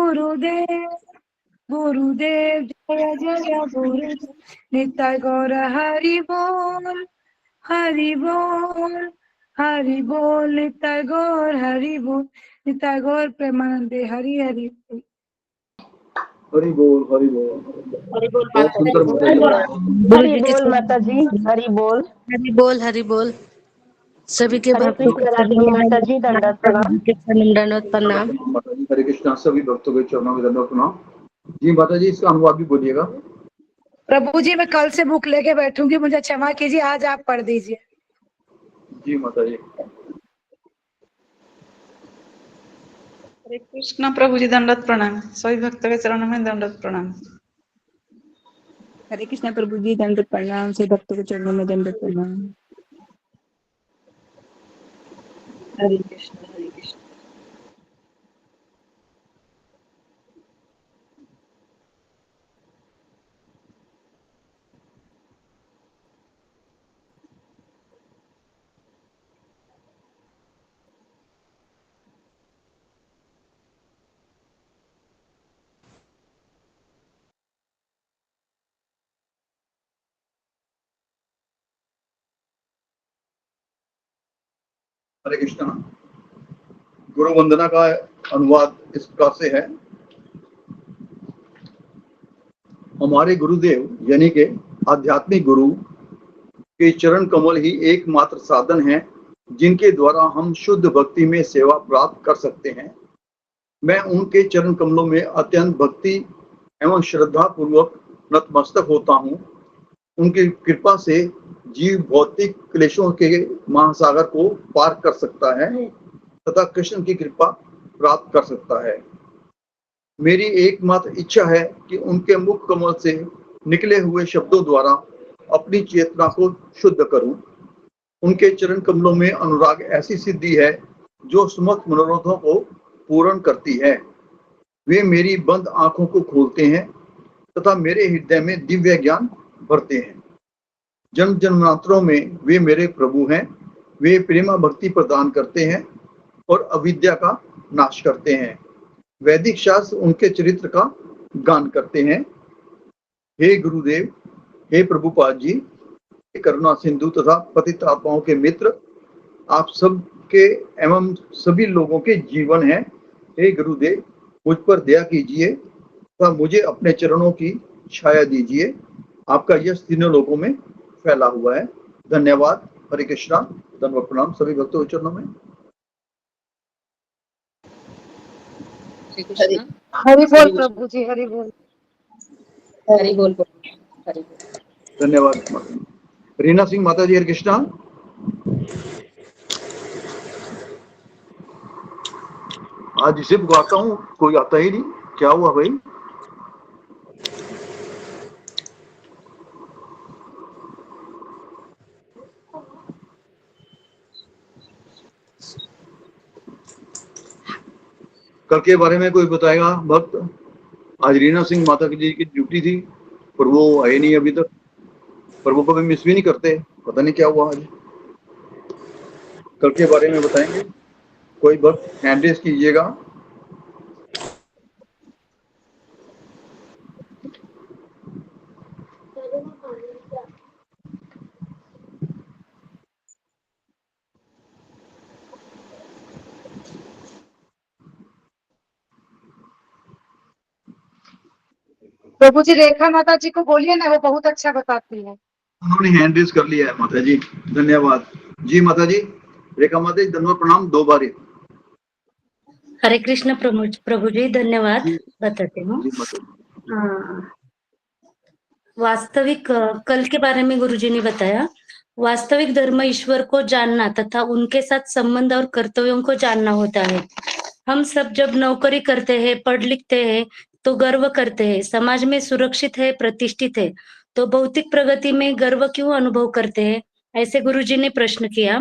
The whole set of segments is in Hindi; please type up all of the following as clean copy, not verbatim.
गुरुदेव गुरुदेव जय जय गुरुदेव नित्य गौर हरि बोल हरि बोल हरि बोल नित्य गौर हरि बोल नित्य गौर प्रेमानंदे हरि हरि बोल हरि बोल हरि बोल हरि बोल बहुत सुंदर हरि बोल माता जी हरि बोल हरि बोल हरि बोल। सभी के हरे भक्तों कृष्ण राधे माता जी दंडवत प्रणाम। दंडवत प्रणाम। माता जी हरे कृष्णा सभी भक्तों के चरणों में दंडवत प्रणाम। जी माता जी इसका अनुवाद भी बोलिएगा। प्रभु जी मैं कल से बुक लेके बैठूंगी, मुझे क्षमा कीजिए, आज आप पढ़ दीजिए। जी माता जी। हरे कृष्ण प्रभु जी दंडवत प्रणाम। सभी भक्तों के चरणों में दंडवत प्रणाम। हरे कृष्ण प्रभु जी दंडवत प्रणाम। सभी भक्तों के चरणों में दंडवत प्रणाम। हरे कृष्ण हरे कृष्ण। हरे कृष्णा। गुरु वंदना का अनुवाद इस प्रकार से है। हमारे गुरुदेव यानी के आध्यात्मिक गुरु के चरण कमल ही एकमात्र साधन है जिनके द्वारा हम शुद्ध भक्ति में सेवा प्राप्त कर सकते हैं। मैं उनके चरण कमलों में अत्यंत भक्ति एवं श्रद्धा पूर्वक नतमस्तक होता हूँ। उनकी कृपा से जीव भौतिक क्लेशों के महासागर को पार कर सकता है तथा कृष्ण की कृपा प्राप्त कर सकता है। मेरी एकमात्र इच्छा है कि उनके मुख कमल से निकले हुए शब्दों द्वारा अपनी चेतना को शुद्ध करूं। उनके चरण कमलों में अनुराग ऐसी सिद्धि है जो समस्त मनोरथों को पूर्ण करती है। वे मेरी बंद आंखों को खोलते हैं तथा मेरे हृदय में दिव्य ज्ञान भरते हैं। जन्म जन्मांतरों में वे मेरे प्रभु हैं। वे प्रेमा भक्ति प्रदान करते हैं और अविद्या का नाश करते हैं। वैदिक शास्त्र उनके चरित्र का गान करते हैं। हे गुरुदेव, हे प्रभुपाद जी, हे करुणा सिंधु तथा पतित आत्माओं के मित्र, आप सबके एवं सभी लोगों के जीवन हैं। हे गुरुदेव, मुझ पर दया कीजिए तथा मुझे अपने चरणों की छाया दीजिए। आपका यश तीनों लोगों में फैला हुआ है। धन्यवाद। हरे कृष्णा। धन्यवाद प्रणाम सभी भक्तों के चरणों में। हरि बोल प्रभु जी हरि बोल। हरि बोल हरि बोल। धन्यवाद। रीना सिंह माता जी हरे कृष्णा। आज इसे पुकारता हूँ कोई आता ही नहीं, क्या हुआ भाई? कल के बारे में कोई बताएगा भक्त? आज रीना सिंह माता जी की ड्यूटी थी पर वो आए नहीं अभी तक, पर वो कभी मिस भी नहीं करते, पता नहीं क्या हुआ आज। कल के बारे में बताएंगे कोई भक्त? हैंड रेज कीजिएगा। प्रभु जी रेखा माता जी को बोलिए ना, वो बहुत अच्छा बताती है। उन्होंने हैंड रेज कर लिया है माता जी। धन्यवाद जी माता जी। रेखा माता जी धन्यवाद प्रणाम दो बार। हरे कृष्ण प्रभु जी धन्यवाद। बताते हूँ। जी माता जी। वास्तविक कल के बारे में गुरुजी ने बताया। वास्तविक धर्म ईश्वर को जानना तथा उनके साथ संबंध और कर्तव्यों को जानना होता है। हम सब जब नौकरी करते हैं, पढ़ लिखते हैं तो गर्व करते हैं, समाज में सुरक्षित है, प्रतिष्ठित है, तो भौतिक प्रगति में गर्व क्यों अनुभव करते हैं? ऐसे गुरुजी ने प्रश्न किया।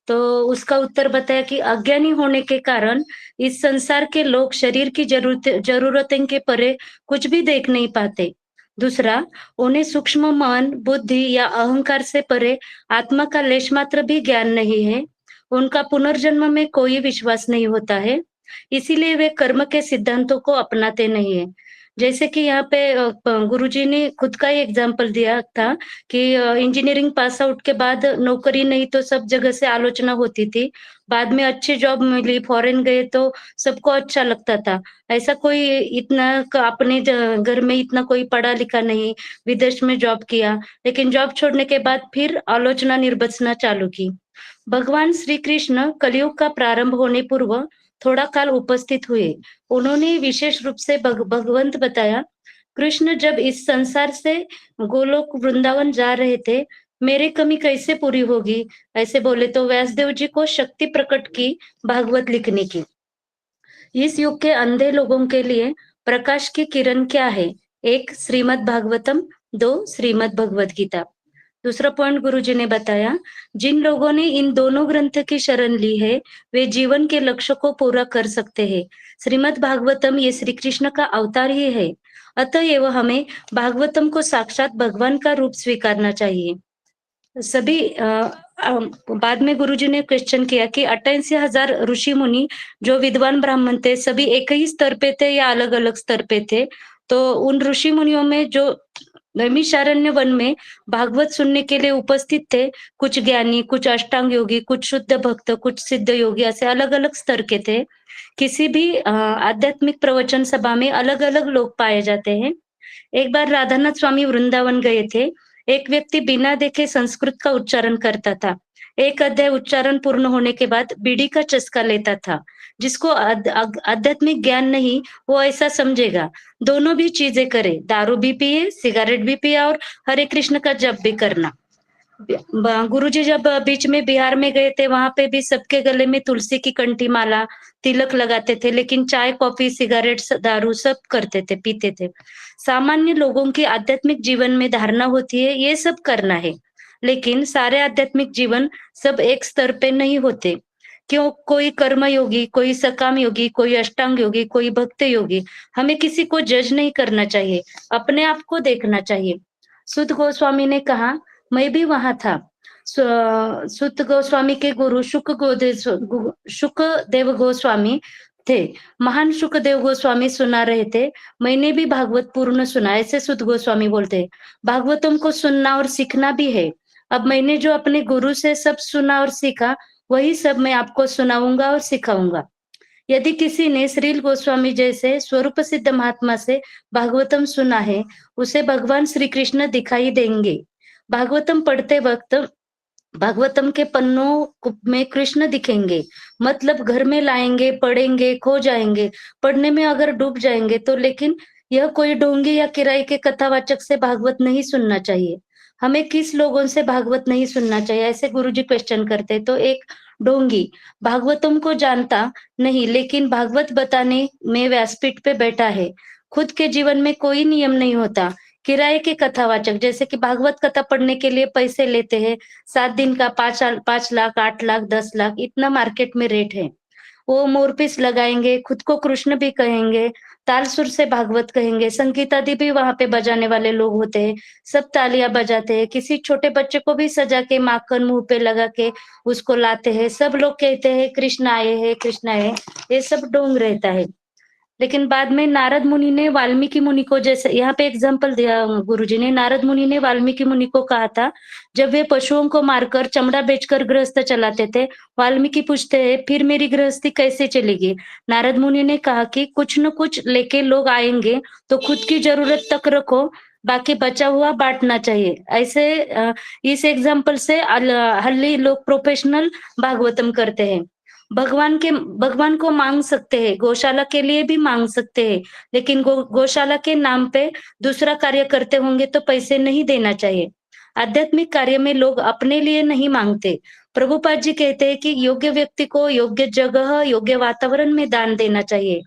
तो उसका उत्तर बताया कि अज्ञानी होने के कारण इस संसार के लोग शरीर की जरूरतें के परे कुछ भी देख नहीं पाते। दूसरा, उन्हें सूक्ष्म मन, बुद्धि या अहंकार से परे आत्मा का लेश मात्र भी ज्ञान नहीं है। उनका पुनर्जन्म में कोई विश्वास नहीं होता है। इसीलिए वे कर्म के सिद्धांतों को अपनाते नहीं है। जैसे कि यहाँ पे गुरुजी ने खुद का ही एग्जाम्पल दिया था कि इंजीनियरिंग पास आउट के बाद नौकरी नहीं तो सब जगह से आलोचना होती थी। बाद में अच्छी जॉब मिली, फॉरेन गए तो सबको अच्छा लगता था। ऐसा कोई इतना अपने घर में इतना कोई पढ़ा लिखा नहीं, विदेश में जॉब किया, लेकिन जॉब छोड़ने के बाद फिर आलोचना निर्बसना चालू की। भगवान श्री कृष्ण कलयुग का प्रारंभ होने पूर्व थोड़ा काल उपस्थित हुए। उन्होंने विशेष रूप से भगवंत बताया, कृष्ण जब इस संसार से गोलोक वृंदावन जा रहे थे, मेरी कमी कैसे पूरी होगी? ऐसे बोले तो व्यासदेव जी को शक्ति प्रकट की भागवत लिखने की। इस युग के अंधे लोगों के लिए प्रकाश की किरण क्या है? एक श्रीमद् भागवतम, दो श्रीमद् भगवत गीता। दूसरा पॉइंट गुरुजी ने बताया, जिन लोगों ने इन दोनों ग्रंथ की शरण ली है, वे जीवन के लक्ष्य को पूरा कर सकते हैं। श्रीमद् भागवतम ये श्री कृष्ण का अवतार ही है, अतएव हमें भागवतम को साक्षात भगवान का रूप स्वीकारना चाहिए। सभी बाद में गुरुजी ने क्वेश्चन किया कि 88,000 ऋषि मुनि जो विद्वान ब्राह्मण थे, सभी एक ही स्तर पे थे या अलग अलग स्तर पे थे? तो उन ऋषि मुनियों में जो नैमिषारण्य वन में भागवत सुनने के लिए उपस्थित थे, कुछ ज्ञानी, कुछ अष्टांग योगी, कुछ शुद्ध भक्त, कुछ सिद्ध योगी, ऐसे अलग अलग स्तर के थे। किसी भी आध्यात्मिक प्रवचन सभा में अलग अलग लोग पाए जाते हैं। एक बार राधानाथ स्वामी वृंदावन गए थे। एक व्यक्ति बिना देखे संस्कृत का उच्चारण करता था। एक अध्याय उच्चारण पूर्ण होने के बाद बीड़ी का चस्का लेता था। जिसको आध्यात्मिक ज्ञान नहीं, वो ऐसा समझेगा दोनों भी चीजें करे, दारू भी पिए, सिगरेट भी पिए और हरे कृष्ण का जप भी करना। गुरुजी जब बीच में बिहार में गए थे, वहां पे भी सबके गले में तुलसी की कंठी माला, तिलक लगाते थे, लेकिन चाय, कॉफी, सिगरेट, दारू सब करते थे, पीते थे। सामान्य लोगों की आध्यात्मिक जीवन में धारणा होती है ये सब करना है, लेकिन सारे आध्यात्मिक जीवन सब एक स्तर पे नहीं होते। क्यों? कोई कर्म योगी, कोई सकाम योगी, कोई अष्टांग योगी, कोई भक्त योगी। हमें किसी को जज नहीं करना चाहिए, अपने आप को देखना चाहिए। सुत गोस्वामी ने कहा, मैं भी वहां था। सुत गोस्वामी के गुरु शुकदेव गोस्वामी थे। महान शुकदेव गोस्वामी सुना रहे थे, मैंने भी भागवत पूर्ण सुना, ऐसे सुत गोस्वामी बोलते हैं। भागवतम को सुनना और सीखना भी है। अब मैंने जो अपने गुरु से सब सुना और सीखा, वही सब मैं आपको सुनाऊंगा और सिखाऊंगा। यदि किसी ने श्रील गोस्वामी जैसे स्वरूप सिद्ध महात्मा से भागवतम सुना है, उसे भगवान श्री कृष्ण दिखाई देंगे। भागवतम पढ़ते वक्त भागवतम के पन्नों में कृष्ण दिखेंगे, मतलब घर में लाएंगे, पढ़ेंगे, खो जाएंगे, पढ़ने में अगर डूब जाएंगे तो। लेकिन यह कोई ढोंगी या किराए के कथावाचक से भागवत नहीं सुनना चाहिए। हमें किस लोगों से भागवत नहीं सुनना चाहिए, ऐसे गुरुजी क्वेश्चन करते। तो एक ढोंगी भागवतम को जानता नहीं, लेकिन भागवत बताने में व्यासपीठ पे बैठा है। खुद के जीवन में कोई नियम नहीं होता। किराए के कथावाचक जैसे कि भागवत कथा पढ़ने के लिए पैसे लेते हैं, 7 दिन का 5 लाख, 8 लाख, 10 लाख, इतना मार्केट में रेट है। वो मोरपीस लगाएंगे, खुद को कृष्ण भी कहेंगे, ताल सुर से भागवत कहेंगे, संगीत आदि भी वहां पे बजाने वाले लोग होते हैं, सब तालियां बजाते हैं। किसी छोटे बच्चे को भी सजा के माखन मुंह पे लगा के उसको लाते हैं। सब लोग कहते हैं कृष्ण आए हैं, कृष्ण आए हैं। ये सब ढोंग रहता है। लेकिन बाद में नारद मुनि ने वाल्मीकि मुनि को, जैसे यहाँ पे एग्जाम्पल दिया गुरुजी ने, नारद मुनि ने वाल्मीकि मुनि को कहा था, जब वे पशुओं को मारकर चमड़ा बेचकर गृहस्थ चलाते थे, वाल्मीकि पूछते हैं फिर मेरी गृहस्थी कैसे चलेगी? नारद मुनि ने कहा कि कुछ न कुछ लेके लोग आएंगे, तो खुद की जरूरत तक रखो, बाकी बचा हुआ बांटना चाहिए। ऐसे इस एग्जाम्पल से हल्ली लोग प्रोफेशनल भागवतम करते हैं। भगवान को मांग सकते हैं, गौशाला के लिए भी मांग सकते हैं, लेकिन गौशाला के नाम पे दूसरा कार्य करते होंगे तो पैसे नहीं देना चाहिए। आध्यात्मिक कार्य में लोग अपने लिए नहीं मांगते। प्रभुपाद जी कहते हैं कि योग्य व्यक्ति को योग्य जगह, योग्य वातावरण में दान देना चाहिए।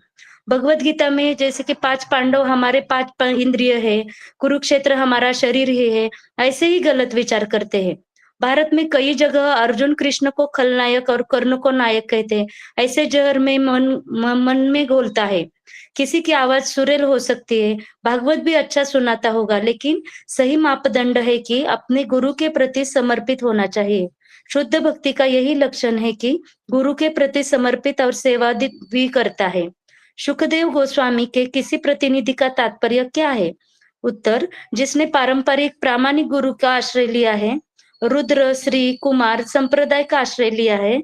भगवत गीता में जैसे कि 5 पांडव हमारे 5 इंद्रिय है, कुरुक्षेत्र हमारा शरीर ही है, ऐसे ही गलत विचार करते हैं। भारत में कई जगह अर्जुन कृष्ण को खलनायक और कर्ण को नायक कहते हैं। ऐसे जहर में मन में घोलता है। किसी की आवाज सुरेल हो सकती है, भागवत भी अच्छा सुनाता होगा, लेकिन सही मापदंड है कि अपने गुरु के प्रति समर्पित होना चाहिए। शुद्ध भक्ति का यही लक्षण है कि गुरु के प्रति समर्पित और सेवादित भी करता है। सुखदेव गोस्वामी के किसी प्रतिनिधि का तात्पर्य क्या है? उत्तर, जिसने पारंपरिक प्रामाणिक गुरु का आश्रय लिया है, रुद्र, श्री, कुमार संप्रदाय का आश्रय लिया है,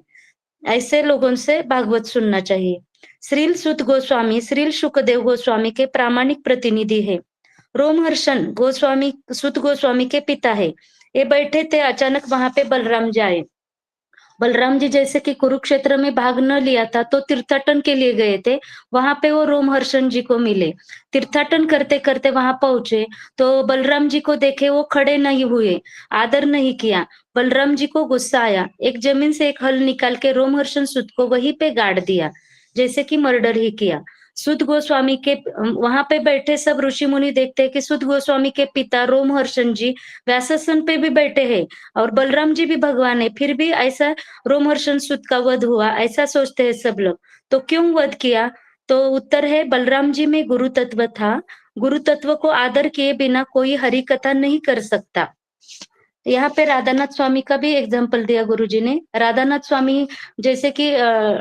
ऐसे लोगों से भागवत सुनना चाहिए। श्रील सुत गोस्वामी श्रील सुखदेव गोस्वामी के प्रामाणिक प्रतिनिधि है। रोमहर्षण गोस्वामी सुत गोस्वामी के पिता है। ये बैठे थे, अचानक वहां पे बलराम जी आए। बलराम जी जैसे कि कुरुक्षेत्र में भाग न लिया था तो तीर्थाटन के लिए गए थे, वहां पे वो रोमहर्षण जी को मिले। तीर्थाटन करते करते वहां पहुंचे तो बलराम जी को देखे, वो खड़े नहीं हुए, आदर नहीं किया। बलराम जी को गुस्सा आया, एक जमीन से एक हल निकाल के रोमहर्षण सुत को वहीं पे गाड़ दिया, जैसे कि मर्डर ही किया। सुत गोस्वामी के वहां पे बैठे सब ऋषि मुनि देखते हैं कि सुत गोस्वामी के पिता रोमहर्षण जी व्यासासन पे भी बैठे हैं और बलराम जी भी भगवान है, फिर भी ऐसा रोमहर्षण सुत का वध हुआ, ऐसा सोचते हैं सब लोग। तो क्यों वध किया? तो उत्तर है, बलराम जी में गुरु तत्व था। गुरु तत्व को आदर किए बिना कोई हरि कथा नहीं कर सकता। यहाँ पे राधानाथ स्वामी का भी एग्जाम्पल दिया गुरुजी ने। राधानाथ स्वामी जैसे कि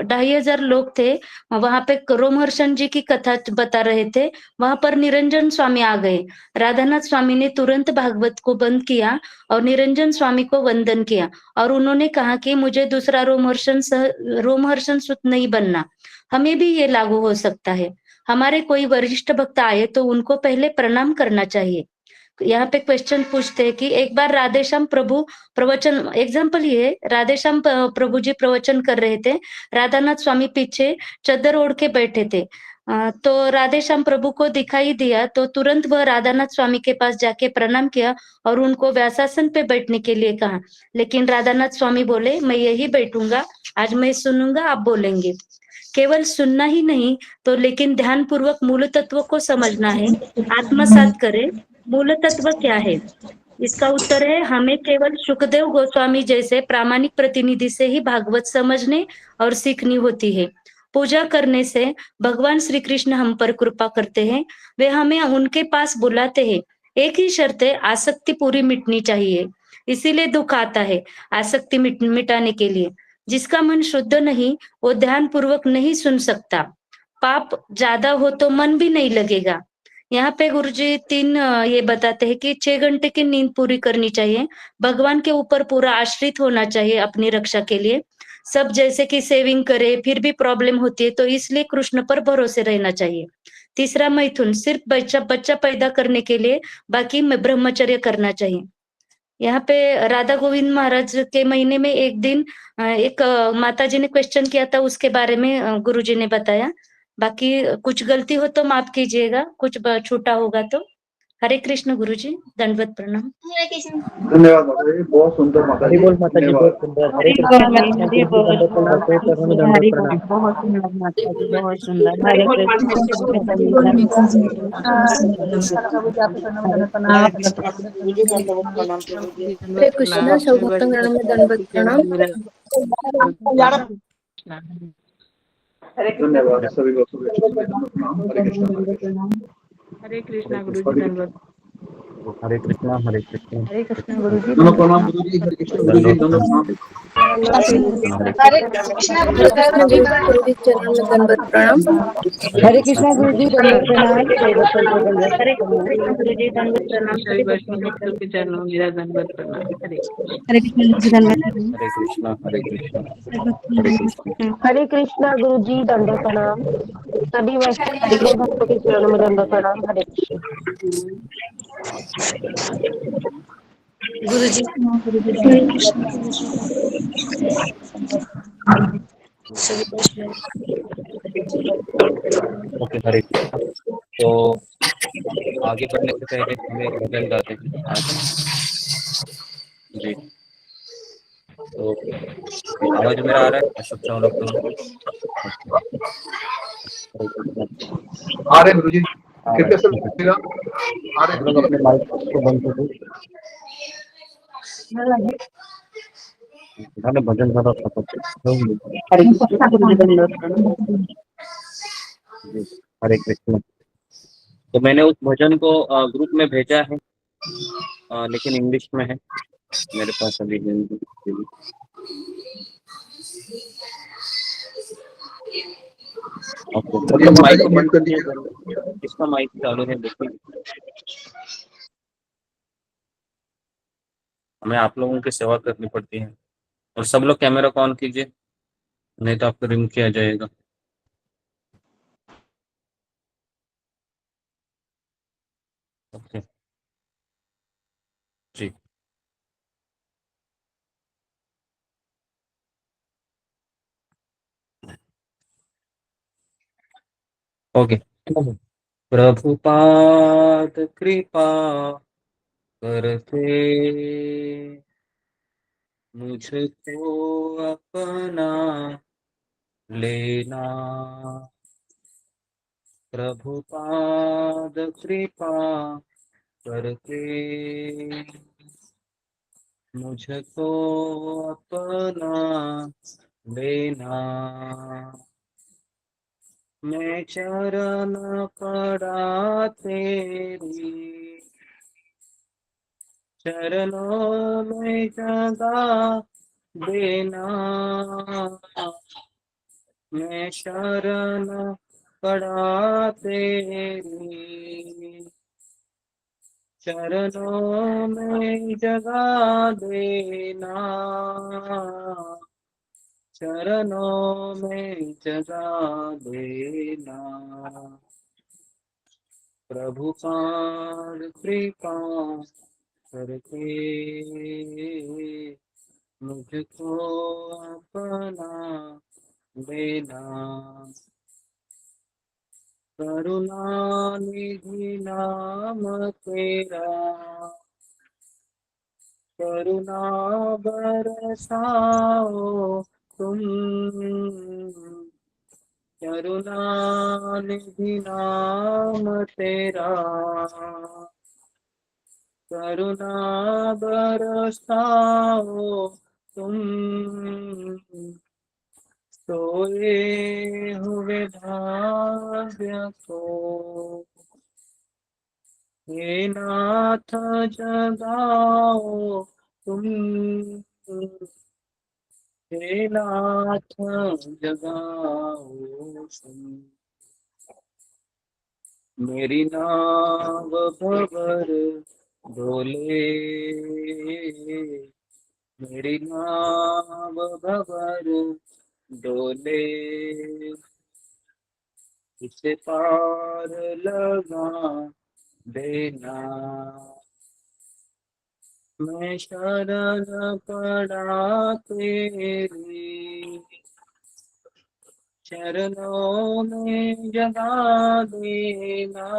2500 लोग थे, वहां पे रोमहर्षण जी की कथा बता रहे थे, वहां पर निरंजन स्वामी आ गए। राधानाथ स्वामी ने तुरंत भागवत को बंद किया और निरंजन स्वामी को वंदन किया और उन्होंने कहा कि मुझे दूसरा रोमहर्षण सुत नहीं बनना। हमें भी ये लागू हो सकता है। हमारे कोई वरिष्ठ भक्त आए तो उनको पहले प्रणाम करना चाहिए। यहाँ पे क्वेश्चन पूछते हैं कि एक बार राधेश्याम प्रभु प्रवचन, एग्जाम्पल ये है, राधेश्याम प्रभु जी प्रवचन कर रहे थे, राधानाथ स्वामी पीछे चद्दर ओढ़ के बैठे थे। तो राधेश्याम प्रभु को दिखाई दिया तो तुरंत वह राधानाथ स्वामी के पास जाके प्रणाम किया और उनको व्यासासन पे बैठने के लिए कहा। लेकिन राधानाथ स्वामी बोले, मैं यही बैठूंगा, आज मैं सुनूंगा, आप बोलेंगे। केवल सुनना ही नहीं तो लेकिन ध्यान पूर्वक मूल तत्व को समझना है, आत्मसात करे। मूल तत्व क्या है? इसका उत्तर है, हमें केवल सुखदेव गोस्वामी जैसे प्रामाणिक प्रतिनिधि से ही भागवत समझने और सीखनी होती है। पूजा करने से भगवान श्री कृष्ण हम पर कृपा करते हैं, वे हमें उनके पास बुलाते हैं। एक ही शर्त है, आसक्ति पूरी मिटनी चाहिए, इसीलिए दुख आता है आसक्ति मिटाने के लिए। जिसका मन शुद्ध नहीं वो ध्यान पूर्वक नहीं सुन सकता। पाप ज्यादा हो तो मन भी नहीं लगेगा। यहाँ पे गुरुजी 3 ये बताते हैं कि 6 घंटे की नींद पूरी करनी चाहिए, भगवान के ऊपर पूरा आश्रित होना चाहिए अपनी रक्षा के लिए। सब जैसे कि सेविंग करे फिर भी प्रॉब्लम होती है तो इसलिए कृष्ण पर भरोसे रहना चाहिए। तीसरा मैथुन, सिर्फ बच्चा पैदा करने के लिए, बाकी में ब्रह्मचर्य करना चाहिए। यहाँ पे राधा गोविंद महाराज के महीने में एक दिन एक माता जी ने क्वेश्चन किया था, उसके बारे में गुरुजी ने बताया। बाकी कुछ गलती हो तो माफ कीजिएगा, कुछ छूटा होगा तो। हरे कृष्ण गुरुजी, दंडवत प्रणाम। धन्यवाद माता जी, बहुत सुंदर माता जी, बोल माता जी, धन्यवाद। बहुत सुंदर। हरे कृष्ण जी, बहुत सुंदर। हरे हरे कृष्णा सौभक्त प्रणाम दंडवत प्रणाम। धन्यवाद सभी को प्रणाम। हरे कृष्ण। हरे कृष्णा गुरु जी, धन्यवाद। हरे कृष्णा हरे कृष्णा। हरे कृष्ण गुरु जी, प्रणाम गुरु जी, हरे कृष्ण गुरु जी, प्रणाम। हरे कृष्णा जी, गुरु जी चरण में दंडवत प्रणाम। हरे कृष्णा गुरु जी, दंडवत प्रणाम। हरे कृष्ण गुरुजी, दंडवत प्रणाम। सभी वैष्णव के चरणों में दंडवत प्रणाम। हरे हरे कृष्णा हरे कृष्णा हरे कृष्णा। हरे कृष्णा गुरु जी, दंडवत प्रणाम। सभी वैष्णव भक्तों के चरणों में दंडवत प्रणाम। हरे कृष्ण गुरुजी। ओके हरे कृष्णा। तो आगे बढ़ने से पहले हमें एक भजन गाते हैं आज जी। तो आवाज मेरा आ रहा है? अशोक चौन आ रहे गुरु जी, कृपया सब मिला। आ रहे लोग अपने माइक को बंद कर दो। मैंने भजन गाना हरे कृष्ण। तो मैंने उस भजन को ग्रुप में भेजा है, लेकिन इंग्लिश में है, मेरे पास अभी हिंदी। ओके, चलिए तो माता माइक जी को म्यूट बंद कर कीजिए, दीजिएगा। इसका माइक चालू है, देखिए। हमें आप लोगों की सेवा करनी पड़ती है, और सब लोग कैमरा को ऑन कीजिए, नहीं तो आपको रिंग किया जाएगा। ओके जी। ओके। प्रभुपाद कृपा करके मुझको अपना लेना, प्रभुपाद कृपा करके मुझको अपना लेना। मैं चरण पड़ा तेरी, चरणों में जगह देना। मैं शरण पड़ा तेरी, चरणों में जगह देना, चरणों में जगह देना। प्रभुपाद कृपा करके मुझको अपना देना। करुणा निधि नाम तेरा, करुणा बरसाओ तुम, करुणा निधि नाम तेरा, करुणा बरसाओ तुम। सोए हुए भाग्य को हे नाथ जगाओ तुम, हे नाथ जगाओ तुम। मेरी नाव भवर डोले, मेरी नाव भवर डोले, इसे पार लगा देना। मैं शरण पड़ा तेरी, चरणों में जगा देना,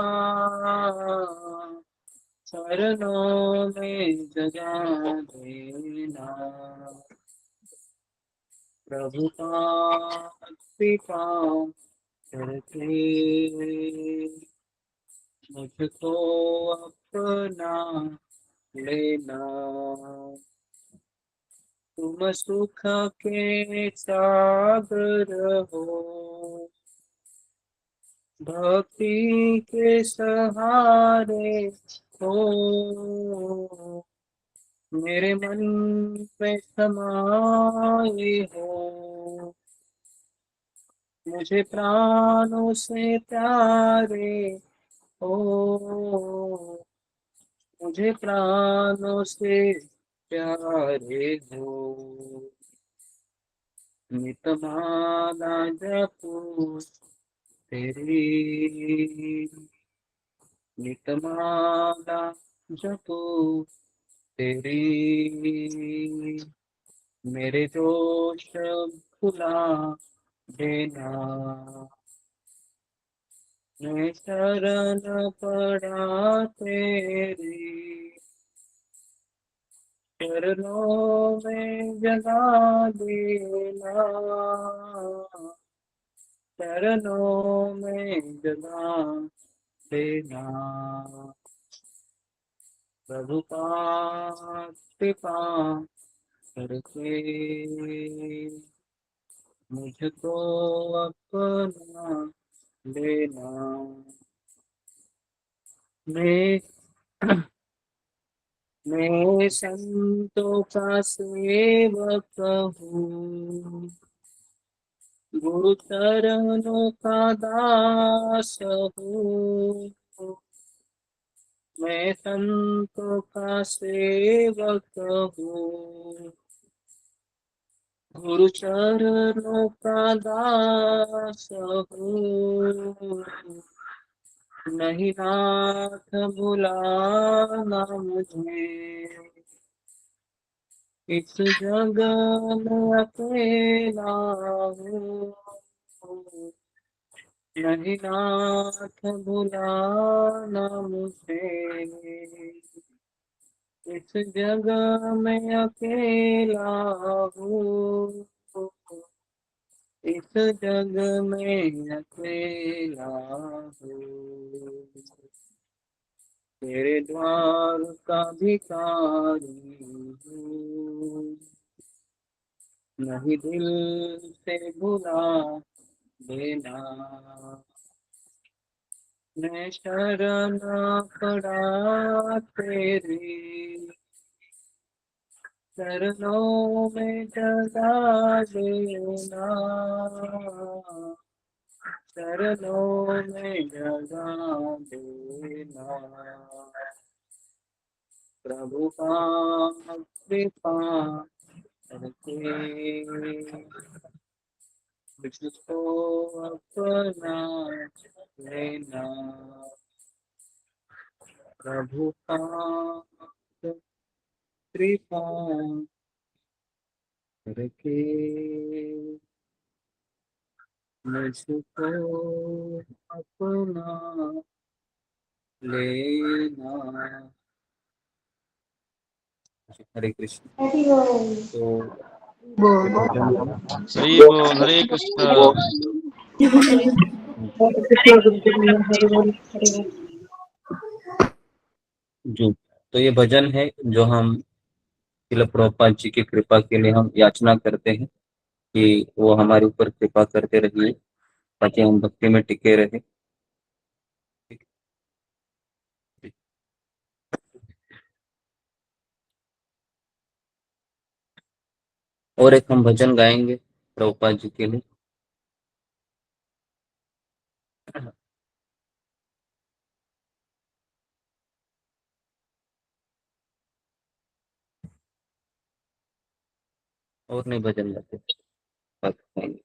चरणों में जगा देना। प्रभुपाद कृपा करके मुझको अपना लेना। तुम सुख के सागर हो, भक्ति के सहारे हो, मेरे मन पे समाये हो, मुझे प्राणों से प्यारे हो, मुझे प्राणों से प्यारे हो। नित माला जपू तेरी, नित माला जपू तेरी, मेरे दोष भुला देना। मैं शरण पड़ा तेरी, चरणों में जगा देना, चरणों में जगा देना। प्रभुपाद कृपा करके मुझको अपना लेना। मैं मैं संतों का सेवक हूँ, गुरु चरणों का दास हूँ। मैं संतों का सेवक हूँ, गुरु चरणों का दास हूँ। नहीं नाथ भुलाना मुझे, इस जग में अकेला हूँ। नहीं नाथ भुलाना मुझे, इस जग में अकेला हूँ। इस जग में अकेला हूँ। तेरे द्वार का भिखारी हूँ, नहीं दिल से भुला देना। मैं शरण पड़ा तेरी, चरणों में जगा देना। चरणों में जगा देना। प्रभु का कृपा करके मुझको अपना लेना। प्रभु का कृपा करके मुझको अपना लेना। हरे कृष्ण। तो ये भजन है। हरि बोल, हरे कृष्ण। जो तो ये भजन है जो हम श्रील प्रभुपाद जी की कृपा के लिए हम याचना करते हैं कि वो हमारे ऊपर कृपा करते रहिए ताकि हम भक्ति में टिके रहे। और एक हम भजन गाएंगे प्रभुपाद जी के लिए। और नहीं भजन गाते, बस गाएंगे।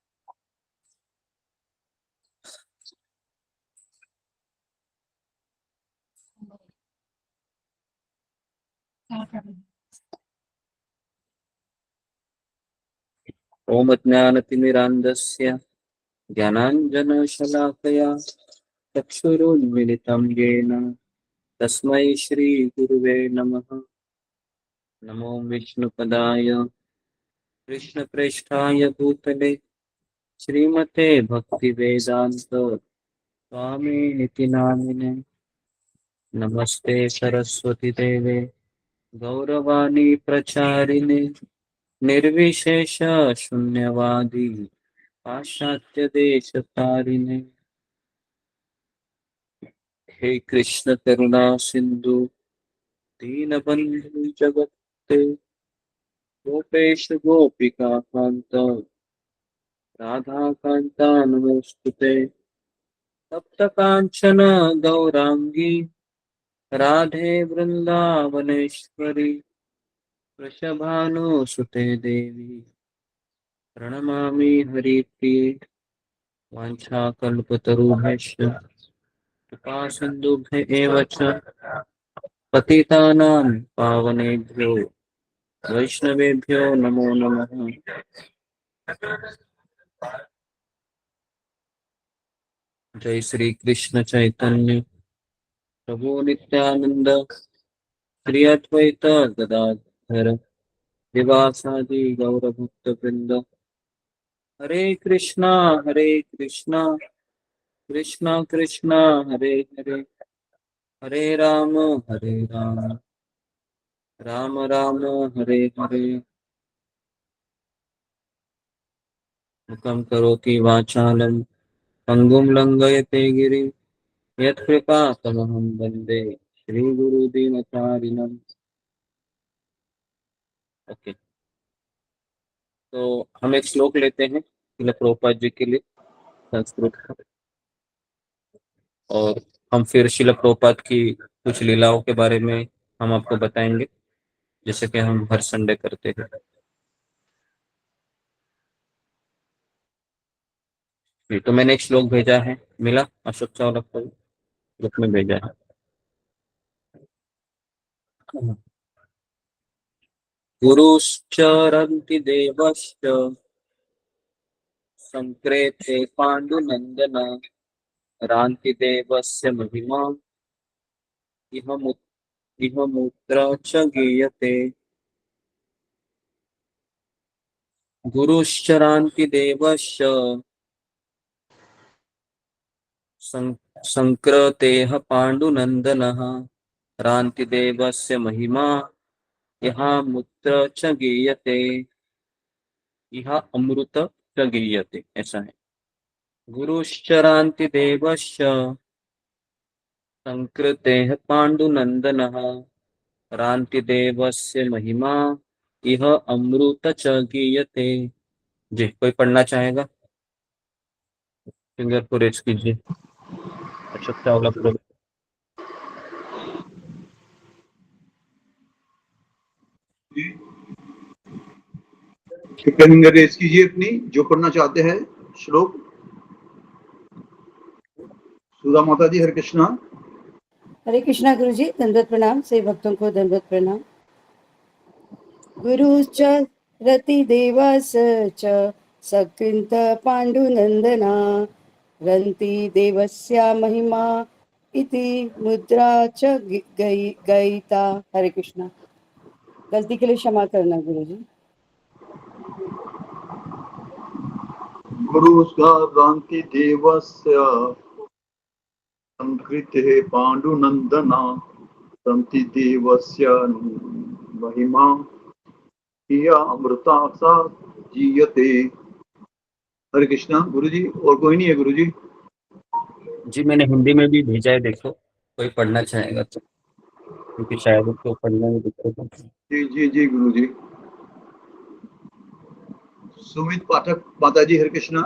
ओम ज्ञानतिमिरान्धस्य ज्ञानाञ्जनशलाकया चक्षुरुन्मिलितं येन तस्मै श्रीगुरुवे नमः। नमो विष्णुपदाय कृष्णप्रेष्ठाय भूतले श्रीमते भक्तिवेदांत स्वामिनिति नामिने। नमस्ते सरस्वती देवे गौरवाणी प्रचारिणे निर्विशेष शून्यवादी पाश्चात्य देश तारिणे। हे कृष्ण करुणा सिंधु दीनबंधु जगत्ते गोपेश गोपिका कांत राधा कांता नमोस्तुते। तप्त कांचन गौरांगी राधे वृंदावनेश्वरी वृषभानुसुते देवी प्रणमामि हरिप्रिये। वाञ्छाकल्पतरुभ्यश्च कृपा सिन्धुभ्य एव च पतितानां पावनेभ्यो वैष्णवेभ्यो नमो नमः। जय श्री कृष्ण चैतन्य प्रभु नित्यानंद श्री अद्वैत गदाधर श्रीवासादि गौरभक्तवृंद। हरे कृष्णा कृष्णा कृष्णा हरे हरे, हरे राम राम राम हरे हरे। मुखं करोति वाचालं पंगुं लंघयते गिरिं यत्कृपातमहं वन्दे श्रीगुरुदीनतारिणम्। ओके, तो हम एक श्लोक लेते हैं श्रील प्रभुपाद जी के लिए संस्कृत का, और हम फिर श्रील प्रभुपाद की कुछ लीलाओं के बारे में हम आपको बताएंगे, जैसे कि हम हर संडे करते हैं। जी, तो मैंने एक श्लोक भेजा है, मिला अशोक चावला को ग्रुप में भेजा है। गुरुश्चरन्ति देवश्च संक्रेते पाण्डुनन्दन रान्ति देवस्य महिमा इह मूत्र च गीयते। गुरुश्चरान्ति देवश्च संक्रतेह पाण्डुनन्दनः रान्ति देवस्य महिमा इह मूत्र च गीयते। इह अमृत च गीयते, ऐसा है। गुरुश्चरान्ति देवश्च संकृतेः पाण्डुनन्दनः रान्ति देवस्य महिमा इह अमृत च गीयते। जी, कोई पढ़ना चाहेगा? फिंगर को रेज कीजिए। अशोक चावला प्रभु। फिंगर रेज कीजिए अपनी, जो पढ़ना चाहते हैं श्लोक। सुधा माता जी, हरे कृष्णा। हरे कृष्णा गुरु जी, दंडवत प्रणाम। सभी भक्तों को दंडवत प्रणाम। गुरुश्च रति देवस च सकृत पाण्डुनन्दना रन्ति देवस्य महिमा इति मुद्रा च गयिता। हरे कृष्णा। गलती के लिए क्षमा करना गुरु जी। गुरुश्चरान्ति देवस्य संकृतेः पाण्डुनन्दना रान्ति देवस्य महिमा इह अमृता सा गीयते। हरे कृष्णा। गुरु जी, और कोई नहीं है गुरु जी? जी, मैंने हिंदी में भी भेजा है, देखो कोई पढ़ना चाहेगा तो, क्योंकि शायद उसको पढ़ने में दिक्कत है। जी जी जी गुरु जी। सुमित पाठक माता जी, हरे कृष्णा।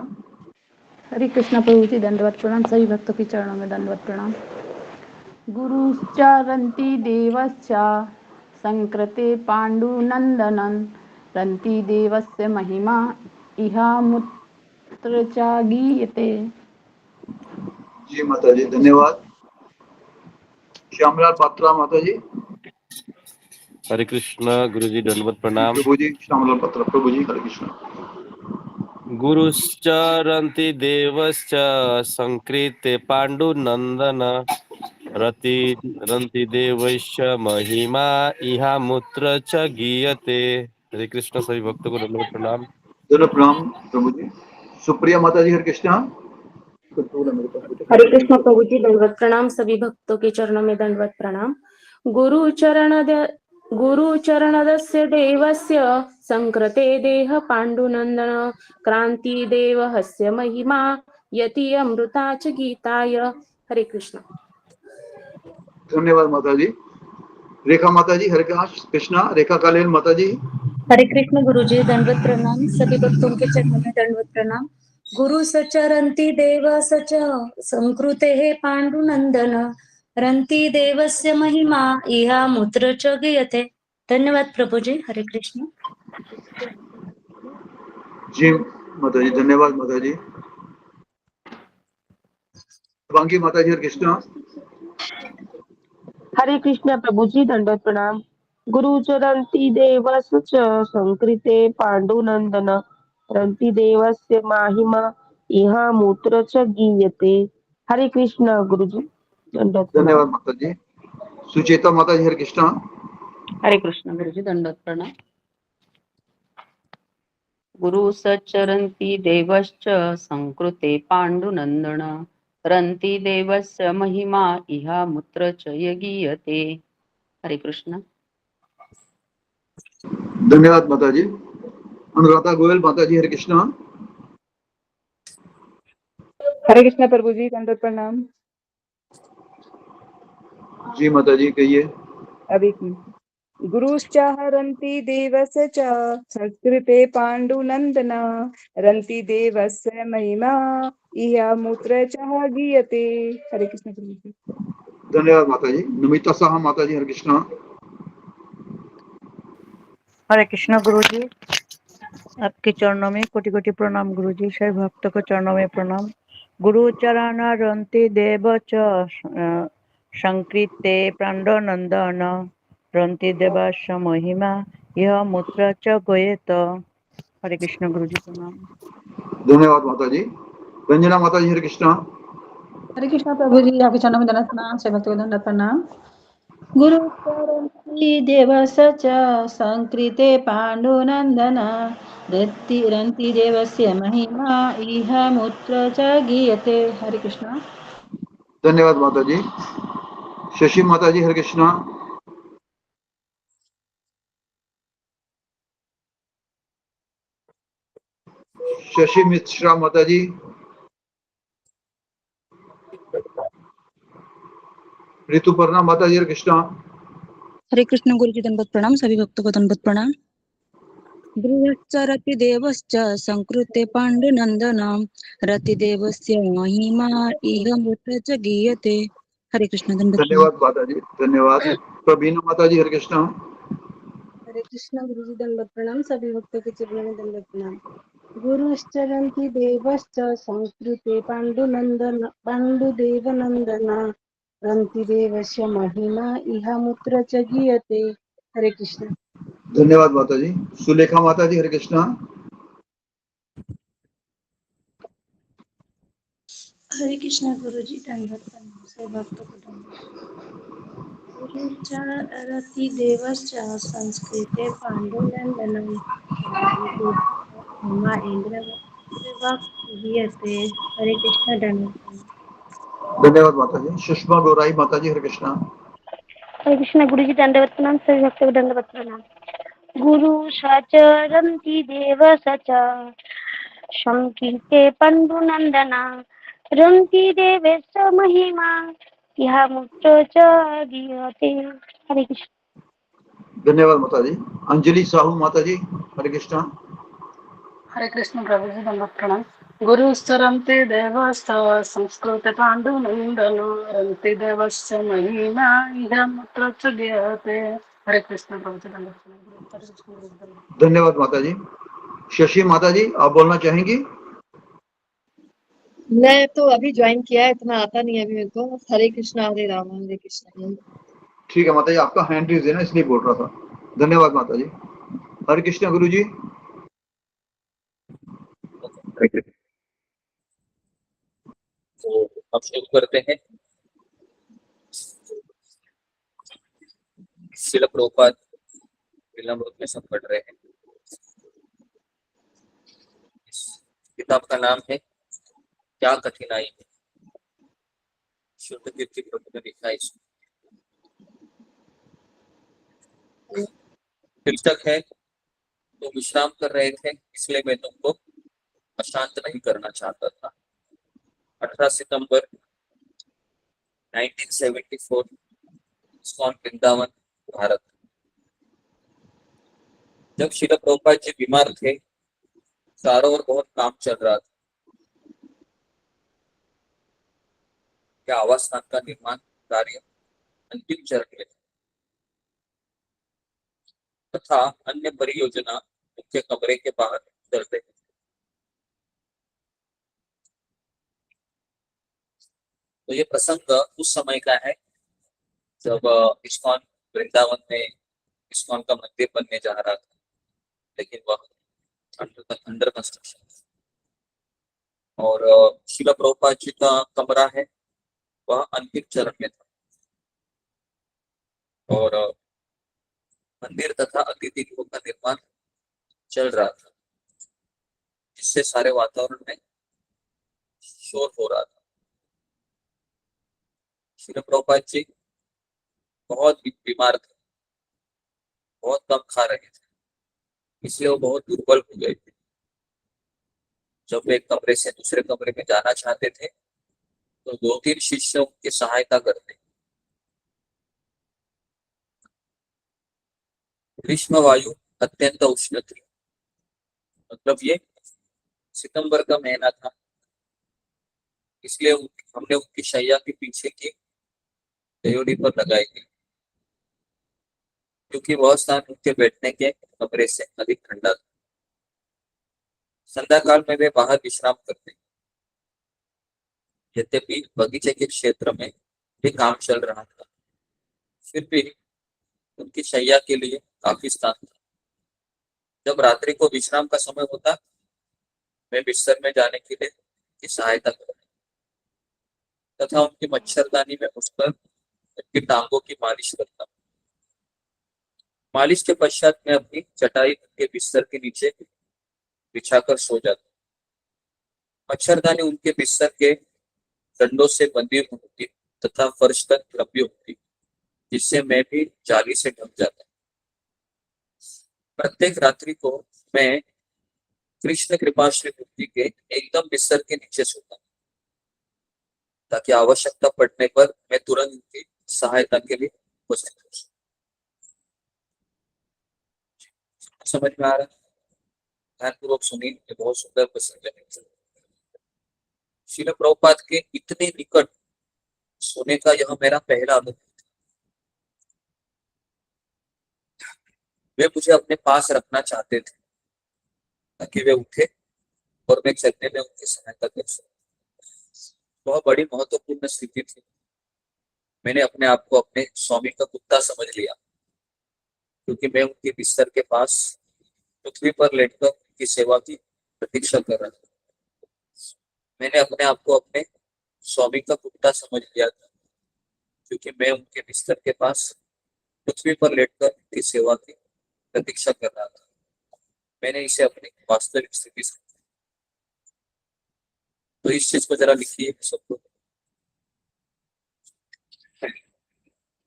हरे कृष्णा प्रभु जी, दंडवत प्रणाम। सभी भक्तों के चरणों में दंडवत प्रणाम। गुरुश्चरन्ति देवश्च संकृते पाण्डुनन्दनं रन्ति देवस्य महिमा इहामुत्र च गीयते। जी माता जी, धन्यवाद। श्यामलाल पात्रा माता जी। हरे कृष्णा गुरुजी, दंडवत प्रणाम। प्रभु जी, श्यामलाल पात्रा प्रभु जी, हरे कृष्णा। गुरुश्चरन्ति देवश्च संकृते पाण्डुनन्दन रन्ति देवस्य महिमा इह मूत्र च गीयते। हरे कृष्ण। सभी भक्तों को दंडवत प्रणाम। दोनों प्रणाम प्रभु जी। सुप्रिया माता जी, हरे कृष्णा। हरे कृष्ण प्रभु जी, दंडवत प्रणाम। सभी भक्तों के चरणों में दंडवत प्रणाम। गुरुचरणदस्य देवस्य संकृते देह पाण्डुनन्दन क्रांति देवस्य महिमा यति अमृता च गीताय। हरे कृष्ण। धन्यवाद माता जी। रेखा माता जी, हरे कृष्णा। रेखा कालेन माता जी। हरे कृष्ण गुरु जी, दंडवत प्रणाम। सभी भक्तों के चरणों में दंडवत प्रणाम। गुरु सचरन्ति देव सच संकृते पाण्डुनन्दन रन्ति देवस्य महिमा इहा मूत्र च गीयते। धन्यवाद प्रभु जी। हरे कृष्ण। जी माता जी, धन्यवाद माता जी। बांकी माता जी, हरे कृष्णा। हरे कृष्ण प्रभु जी, दंडवत प्रणाम। गुरुचरन्ति देवस्य च संकृते पाण्डुनन्दन रन्ति देवस्य महिमा इह मूत्र च गीयते। हरे कृष्ण गुरु जी, दंडवत प्रणाम। धन्यवाद माता जी। सुचेता माता जी, हरे कृष्णा। हरे कृष्ण गुरु जी, दंडवत प्रणाम। गुरु सचरन्ति देवश्च संकृते पाण्डुनन्दन रन्ति देवस्य महिमा इह मूत्र च गीयते। हरे कृष्ण। धन्यवाद माता जी। अनुराधा गोयल माता जी, हरे कृष्णा। हरे कृष्णा प्रभु जी, दंडवत प्रणाम। जी माता जी, कहिए। अब एक मिनट। गुरुश्च हरन्ति देवस्य च संस्कृते पाण्डुनन्दना रन्ति देवस्य महिमा इह मूत्र च गीयते। हरे कृष्ण गुरु जी। धन्यवाद माता जी। नमिता साहा माता जी, हरे कृष्णा। हरे कृष्ण गुरु जी, आपके चरणों में कोटि कोटि प्रणाम गुरु जी। सभी भक्तों को चरणों में प्रणाम। गुरु चरण रंति देव च संकृते प्राण्डनंदन रंति देवश महिमा यह मूत्र च गोयेत। हरे कृष्ण गुरु जी प्रणाम। धन्यवाद माता जी। रंजना माता जी, हरे कृष्णा। हरे कृष्णा प्रभु जी, आपके चरणों में दंडवत प्रणाम, सभी भक्तों को दंडवत प्रणाम। गुरु चरन्ति देवस च संकृते पाण्डुनन्दन रन्ति देवस्य महिमा इह मूत्र च गीयते। हरे कृष्णा। धन्यवाद माता जी। शशि माता जी, हरे कृष्णा। शशि मिश्रा माता जी। ऋतुपर्णा माता जी, हरे कृष्णा। हरे कृष्ण गुरु जी, दंडवत प्रणाम, सभी भक्तों को दंडवत प्रणाम। गृहश्च रतिदेवश्च संकृते पाण्डुनन्दनं रतिदेवस्य महिमा इह मूत्र च गीयते। हरे कृष्ण, दंडवत प्रणाम। धन्यवाद माता जी, धन्यवाद। प्रवीणा माता जी, हरे कृष्णा। हरे कृष्ण गुरु जी, दंडवत प्रणाम, सभी भक्तों के चरणों में दंडवत प्रणाम। गुरुश्चरन्ति देवश्च संस्कृते पाण्डुदेवनन्दना रन्ति देवस्य महिमा इह मूत्र च गीयते। हरे कृष्ण। धन्यवाद माता जी। सुलेखा माता जी, हरे कृष्णा। हरे कृष्ण गुरु जी, दंडवत प्रणाम, सभी भक्तों को दंडवत। गुरुचरति देवश्च संस्कृते पाण्डुनन्दनं महिमा इंद्र गीयते। हरे कृष्ण, दंडवत प्रणाम। धन्यवाद माता जी। सुषमा गौराई माता जी, हरे कृष्णा। हरे कृष्ण गुरु जी, दंडवत प्रणाम, सभी भक्तों को दंडवत प्रणाम। गुरु सचरन्ति देव सच संकीर्ते पाण्डुनन्दना रन्ति देवस्य महिमा यह मूत्र च गीयते। हरे कृष्ण। धन्यवाद माता जी। अंजलि साहू माता जी, हरे कृष्णा। हरे कृष्ण प्रभु जी, दंडवत प्रणाम। गुरुस्तरन्ति देवस्त संस्कृते पाण्डुनन्दनो रन्ति देवस्य महिमा इह मूत्र च गीयते। हरे कृष्ण प्रभु जी, दंडवत प्रणाम। हरे कृष्ण गुरु जी, दंडवत। धन्यवाद माता जी। शशि माता जी, आप बोलना चाहेंगी? मैं तो अभी ज्वाइन किया है, इतना आता नहीं है अभी मेरे को। हरे कृष्णा हरे राम हरे कृष्णा। ठीक है माता जी, आपका हैंड रेज है ना, इसलिए बोल रहा था। धन्यवाद माता जी। हरे कृष्णा गुरु जी। तो अब शुरू करते हैं। शिल प्रभुपाद लीलामृत में सब पढ़ रहे हैं। इस किताब का नाम है क्या कठिनाई है। शुद्ध कीर्ति प्रभु ने लिखा है इसको। शीर्षक है तो विश्राम कर रहे थे इसलिए मैं तुमको अशांत नहीं करना चाहता था। 18 सितंबर 1974, इस्कॉन वृंदावन, भारत। जब श्रील प्रभुपाद जी बीमार थे, चारों ओर बहुत काम चल रहा था। क्या आवास स्थान का निर्माण कार्य अंतिम चरण में तथा अन्य परियोजना मुख्य कमरे के बाहर चल रही थी। तो ये प्रसंग उस समय का है जब इस्कॉन वृंदावन में इस्कॉन का मंदिर बनने जा रहा था, लेकिन वह अंडर कंस्ट्रक्शन। और श्रील प्रभुपाद जी का कमरा है वह अंतिम चरण में था। और मंदिर तथा अतिथि गृह का निर्माण चल रहा था, जिससे सारे वातावरण में शोर हो रहा था। श्रील प्रभुपाद जी बहुत बीमार थे, बहुत कम खा रहे थे, इसलिए वो बहुत दुर्बल हो गए थे। जब वे एक कमरे से दूसरे कमरे में जाना चाहते थे तो 2-3 शिष्यों की सहायता करते। ग्रीष्म वायु अत्यंत उष्ण थी। मतलब ये सितंबर का महीना था, इसलिए हमने उनकी शैया के पीछे की रेवड़ी पर लगाई थी, क्योंकि वह स्थान उनके बैठने के कमरे से अधिक ठंडा था। संध्या काल में वे बाहर विश्राम करते। यद्यपि बगीचे के क्षेत्र में भी काम चल रहा था, फिर भी उनकी शैया के लिए काफी स्थान था। जब रात्रि को विश्राम का समय होता, मैं बिस्तर में जाने के लिए उनकी सहायता करता तथा उनकी मच्छरदानी में घुसकर उनकी टांगों की मालिश करता। मालिश के पश्चात मैं अपनी चटाई उनके बिस्तर के नीचे बिछाकर सो जाता। मच्छरदानी उनके बिस्तर के डंडों से बंधी होती तथा फर्श तक लंबी होती, जिससे मैं भी जाली से ढक जाता। प्रत्येक रात्रि को मैं कृष्ण कृपाश्री मूर्ति के एकदम बिस्तर के नीचे सोता, ताकि आवश्यकता पड़ने पर मैं तुरंत उनकी सहायता के लिए उपस्थित हो सकूं। समझ में आ रहा है? ध्यानपूर्वक सुनिए, ये बहुत सुंदर प्रसंग है। श्रील प्रभुपाद के इतने निकट सोने का यह मेरा पहला अनुभव। वे मुझे अपने पास रखना चाहते थे ताकि वे उठे और मैं चलने में उनकी सहायता कर सकूं। बहुत बड़ी महत्वपूर्ण स्थिति थी। मैंने अपने आप को अपने स्वामी का कुत्ता समझ लिया, क्योंकि मैं उनके बिस्तर के पास पृथ्वी पर लेटकर उनकी सेवा की प्रतीक्षा कर रहा था। मैंने अपने आप को अपने स्वामी का कुत्ता समझ लिया था, क्योंकि मैं उनके बिस्तर के पास पृथ्वी पर लेटकर उनकी सेवा की प्रतीक्षा कर रहा था। मैंने इसे अपनी वास्तविक स्थिति समझा। तो इस चीज को जरा लिखिए सबको,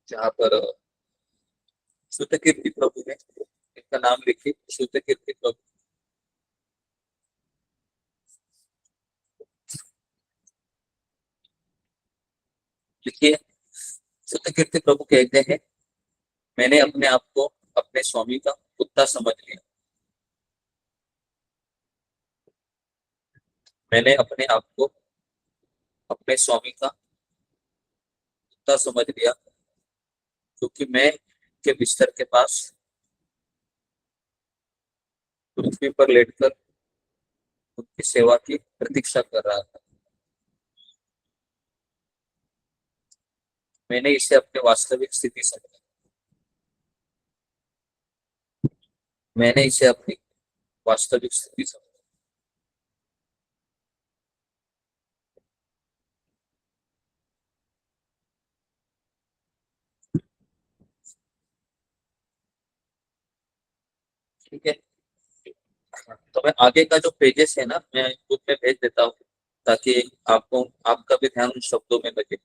जहाँ पर शुद्ध कीर्ति प्रभु है, इनका नाम लिखिए, शुद्ध कीर्ति प्रभु। लिखिए, शुद्ध कीर्ति प्रभु कहते हैं, मैंने अपने आप को अपने स्वामी का कुत्ता समझ लिया। मैंने अपने आप को अपने स्वामी का कुत्ता समझ लिया, क्योंकि मैं के बिस्तर के पास पृथ्वी पर लेटकर उनकी सेवा की प्रतीक्षा कर रहा था। मैंने इसे अपनी वास्तविक स्थिति समझा। मैंने इसे अपनी वास्तविक स्थिति समझा। ठीक है, तो मैं आगे का जो पेजेस है ना, मैं ग्रुप में भेज देता हूँ, ताकि आपको आपका भी ध्यान उन शब्दों में लगे।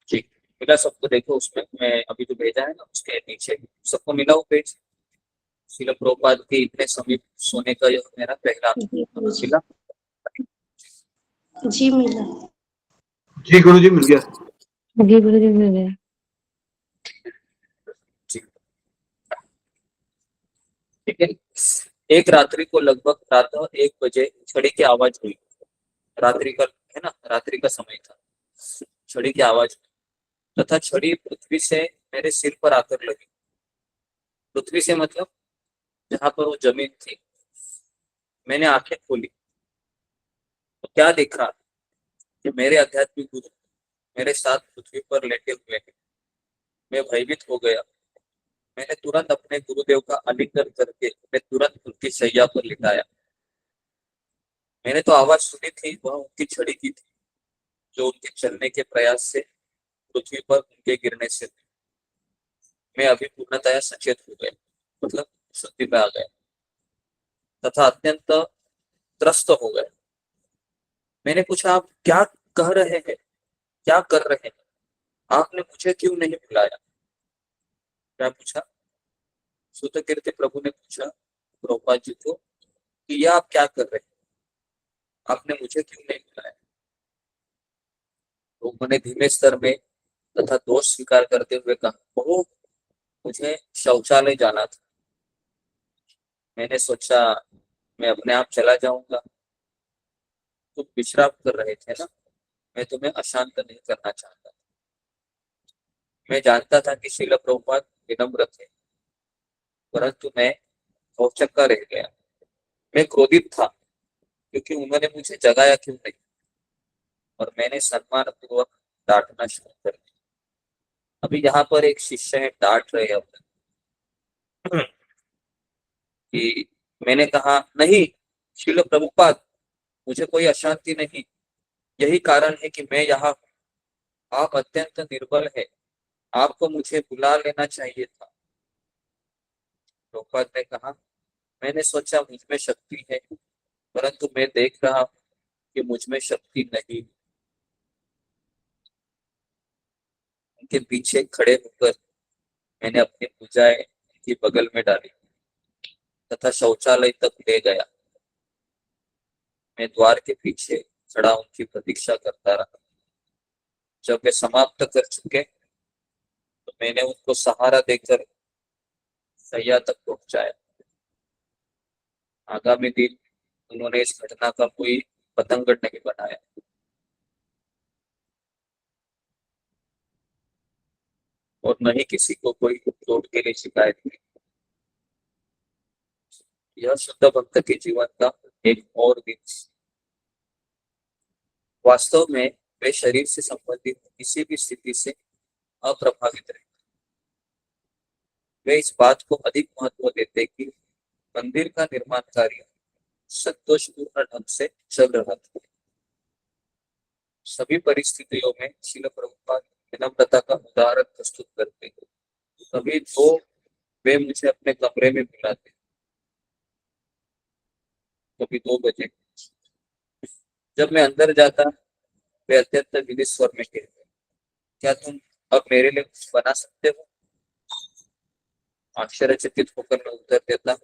ठीक, मिला सबको? देखो उसमें मैं अभी जो भेजा है ना, उसके नीचे सबको मिला वो पेज। श्रील प्रभुपाद के इतने समीप सोने का यह मेरा पहला अनुभव। मिला? जी मिला। जी गुरु जी, मिल गया। जी गुरु जी मिल गया। ठीक है। एक रात्रि को लगभग प्रातः 1 बजे छड़ी की आवाज हुई। रात्रि का है ना, रात्रि का समय था। छड़ी की आवाज तथा छड़ी पृथ्वी से मेरे सिर पर आकर लगी। पृथ्वी से मतलब जहां पर वो जमीन थी। मैंने आंखें खोली तो क्या देखा कि मेरे आध्यात्मिक गुरु मेरे साथ पृथ्वी पर लेटे हुए हैं। मैं भयभीत हो गया। मैंने तुरंत अपने गुरुदेव का आलिंगन करके मैं तुरंत उनकी शैया पर लिटाया। मैंने तो आवाज सुनी थी, वह उनकी छड़ी की थी, जो उनके चलने के प्रयास से पृथ्वी पर उनके गिरने से थी। मैं अभी पूर्णतया सचेत हो गया, मतलब शुद्धि पे आ गया तथा अत्यंत त्रस्त हो गया। मैंने पूछा, आप क्या कह रहे हैं, क्या कर रहे हैं? आपने मुझे क्यों नहीं बुलाया? क्या पूछा? सूतकीर्ति प्रभु ने पूछा प्रभुपाद जी को कि यह आप क्या कर रहे हैं, आपने मुझे क्यों नहीं बुलाया। तो उन्होंने धीमे स्तर में तथा दोष स्वीकार करते हुए कहा, प्रभु मुझे शौचालय जाना था, मैंने सोचा मैं अपने आप चला जाऊंगा। तुम विश्राम कर रहे थे ना, मैं तुम्हें अशांत नहीं करना चाहता। मैं जानता था कि श्रील प्रभुपाद विनम्र थे, परंतु मैं औचक्का रह गया। मैं क्रोधित था क्योंकि उन्होंने मुझे जगाया क्यों नहीं, और मैंने सम्मान पूर्वक डांटना शुरू कर दिया। अभी यहाँ पर एक शिष्य है डांट रहे हैं कि मैंने कहा नहीं श्रील प्रभुपाद, मुझे कोई अशांति नहीं, यही कारण है कि मैं यहाँ हूँ। आप अत्यंत निर्बल है, आपको मुझे बुला लेना चाहिए था। प्रभुपाद ने कहा, मैंने सोचा मुझ में शक्ति है, परंतु मैं देख रहा हूँ कि मुझ में शक्ति नहीं। उनके पीछे खड़े होकर मैंने अपनी भुजाएं उनकी बगल में डाली तथा शौचालय तक ले गया। मैं द्वार के पीछे खड़ा उनकी प्रतीक्षा करता रहा। जब वे समाप्त कर चुके तो मैंने उनको सहारा देकर सैया तक पहुंचाया। आगामी दिन उन्होंने इस घटना का कोई पतंगड़ नहीं बनाया। और न ही किसी को कोई चोट के लिए शिकायत की। यह शुद्ध भक्त के जीवन का एक और दिन। वास्तव में वे शरीर से संबंधित किसी भी स्थिति से अप्रभावित रहे। वे इस बात को अधिक महत्व देते कि मंदिर का निर्माण कार्य संतोषपूर्ण ढंग से चल रहा था। सभी परिस्थितियों में श्रील प्रभुपाद विनम्रता का उदाहरण प्रस्तुत करते हैं। कभी तो वे मुझे अपने कमरे में बुलाते, कभी 2 बजे। जब मैं अंदर जाता वे अत्यंत विधि स्वर में कहते, क्या तुम अब मेरे लिए कुछ बना सकते हो। आश्चर्यचकित होकर मैं उत्तर देता,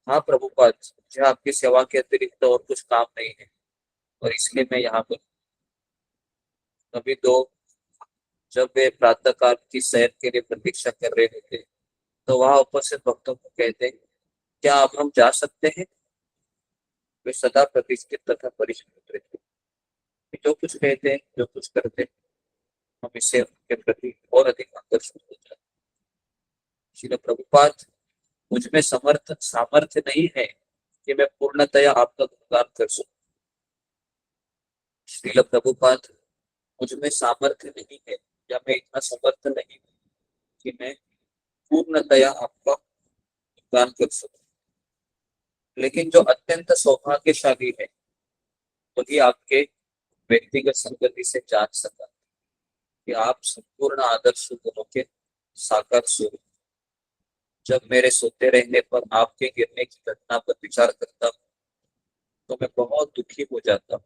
हाँ प्रभुपाद, मुझे आपकी सेवा के अतिरिक्त और कुछ काम नहीं है और इसलिए मैं यहाँ पर। कभी 2 जब वे प्रातः काल की सैर के लिए प्रतीक्षा कर रहे होते तो वहां उपस्थित भक्तों को कहते, क्या अब हम जा सकते हैं। वे सदा प्रतिष्ठित तथा परिष्कृत रहते, जो कुछ कहते हैं जो कुछ करते हम इससे उनके प्रति और अधिक आकर्षित हो जाते। श्रील प्रभुपाद, मुझ में सामर्थ्य नहीं है कि मैं पूर्णतया आपका गुणगान कर सकूं। श्रील प्रभुपाद, मुझ में सामर्थ्य नहीं है या मैं इतना समर्थ नहीं कि मैं पूर्णतया आपका गुणगान कर सकूं। लेकिन जो अत्यंत सौभाग्यशाली है वही आपके व्यक्तिगत संगति से जान सका कि आप संपूर्ण आदर्श गुणों के साकार स्वरूप। जब मेरे सोते रहने पर आपके गिरने की घटना पर विचार करता हूँ तो मैं बहुत दुखी हो जाता हूँ।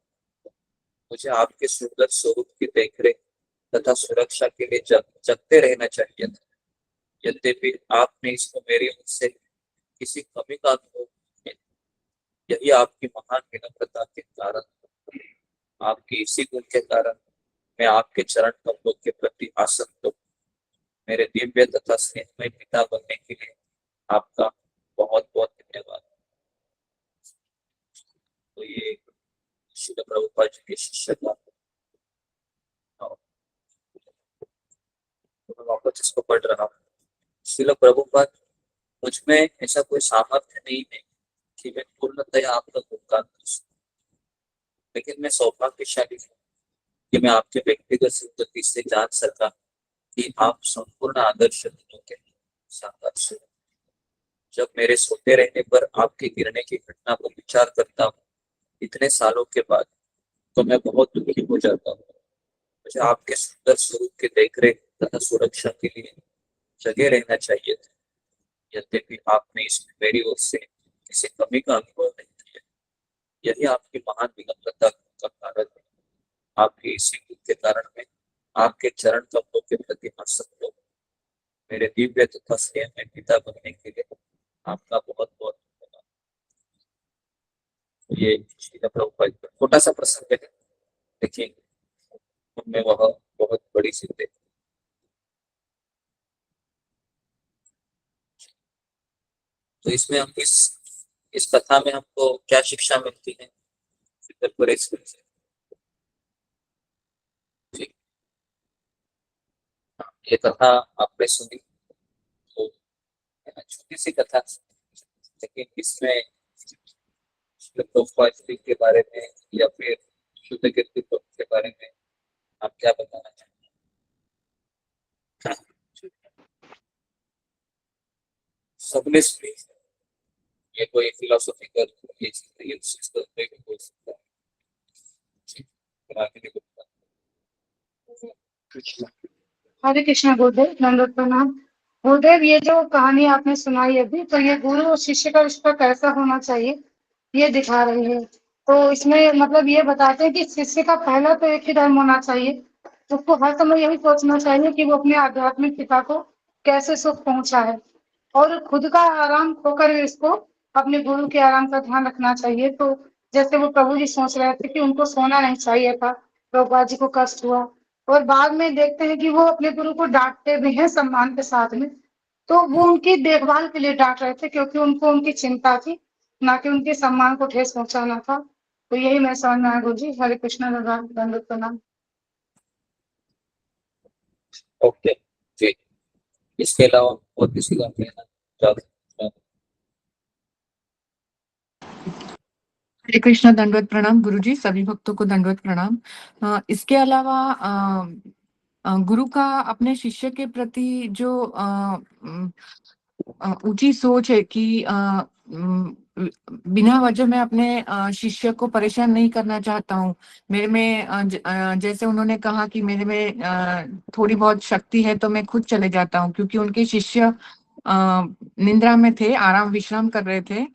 मुझे आपके सुंदर स्वरूप की देखरेख तथा सुरक्षा के लिए जगते रहना चाहिए था। यद्यपि आपने इसको मेरी ओर से किसी कमी का अनुभव नहीं। यही आपकी महान विनम्रता के कारण, आपकी इसी गुण के कारण मैं आपके चरण कमलों के प्रति आसक्त हूँ। मेरे दिव्य तथा स्नेहमय पिता बनने के लिए आपका बहुत बहुत धन्यवाद। तो ये श्रील प्रभुपाद जी के शिष्य का, मैं वापस इसको पढ़ रहा हूँ। श्रील प्रभुपाद, मुझ में ऐसा कोई सामर्थ्य नहीं है कि मैं पूर्णतया आपका गुणगान कर सकूं, लेकिन मैं सौभाग्यशाली हूँ कि मैं आपके व्यक्तिगत संगति से जान सका कि आप संपूर्ण आदर्श गुणों के साकार स्वरूप। जब मेरे सोते रहने पर आपके गिरने की घटना पर विचार करता हूँ इतने सालों के बाद तो मैं बहुत दुखी हो जाता हूँ। मुझे आपके सुंदर स्वरूप की देखरेख तथा सुरक्षा के लिए जगे रहना चाहिए था। यद्यपि आपने इसमें मेरी ओर से किसी कमी का अनुभव नहीं किया। यही आपकी महान विनम्रता का कारण है। आपके इसी गुण के कारण मैं आपके चरण कमलों के प्रति आसक्त हूं। मेरे दिव्य तथा स्नेह में पिता बनने के लिए आपका बहुत बहुत धन्यवाद। ये श्रील प्रभुपाद का छोटा सा प्रसंग है, लेकिन उनमें वह बहुत बड़ी सिद्धि। तो इसमें हम इस कथा में हमको क्या शिक्षा मिलती है सिद्धपुर एक्सप्रेस से? ये कथा आपने सुनी तो छोटी सी कथा, लेकिन इसमें प्रभुपाद जी के बारे में या फिर शुद्ध कीर्ति के बारे में आप क्या बताना चाहेंगे? सबने सुनी, ये कोई फिलोसॉफिकल ये बोल सकता है। हरे कृष्णा गुरुदेव, दंडवत प्रणाम। गुरुदेव, ये जो कहानी आपने सुनाई अभी, तो ये गुरु और शिष्य का रिश्ता कैसा होना चाहिए ये दिखा रही है। तो इसमें मतलब ये बताते हैं कि शिष्य का पहला तो एक ही धर्म होना चाहिए, उसको हर समय यही सोचना चाहिए कि वो अपने आध्यात्मिक पिता को कैसे सुख पहुंचाए, और खुद का आराम खोकर इसको अपने गुरु के आराम का ध्यान रखना चाहिए। तो जैसे वो प्रभु जी सोच रहे थे कि उनको सोना नहीं चाहिए था, प्रभुपाद जी को कष्ट हुआ, और बाद में देखते हैं कि वो अपने गुरु को डांटते भी हैं सम्मान के साथ में। तो वो उनकी देखभाल के लिए डांट रहे थे, क्योंकि उनको उनकी चिंता थी, ना कि उनके सम्मान को ठेस पहुंचाना था। तो यही मैं समझ में आया गुरु जी। हरे कृष्णा, दंडवत प्रणाम। ओके जी, इसके अलावा और किसी का कहना चाहते हैं? हरे कृष्णा, दंडवत प्रणाम गुरुजी, सभी भक्तों को दंडवत प्रणाम। इसके अलावा गुरु का अपने शिष्य के प्रति जो ऊंची सोच है कि बिना वजह मैं अपने शिष्य को परेशान नहीं करना चाहता हूँ। मेरे में जैसे उन्होंने कहा कि मेरे में थोड़ी बहुत शक्ति है तो मैं खुद चले जाता हूँ, क्योंकि उनके शिष्य निंद्रा में थे, आराम विश्राम कर रहे थे।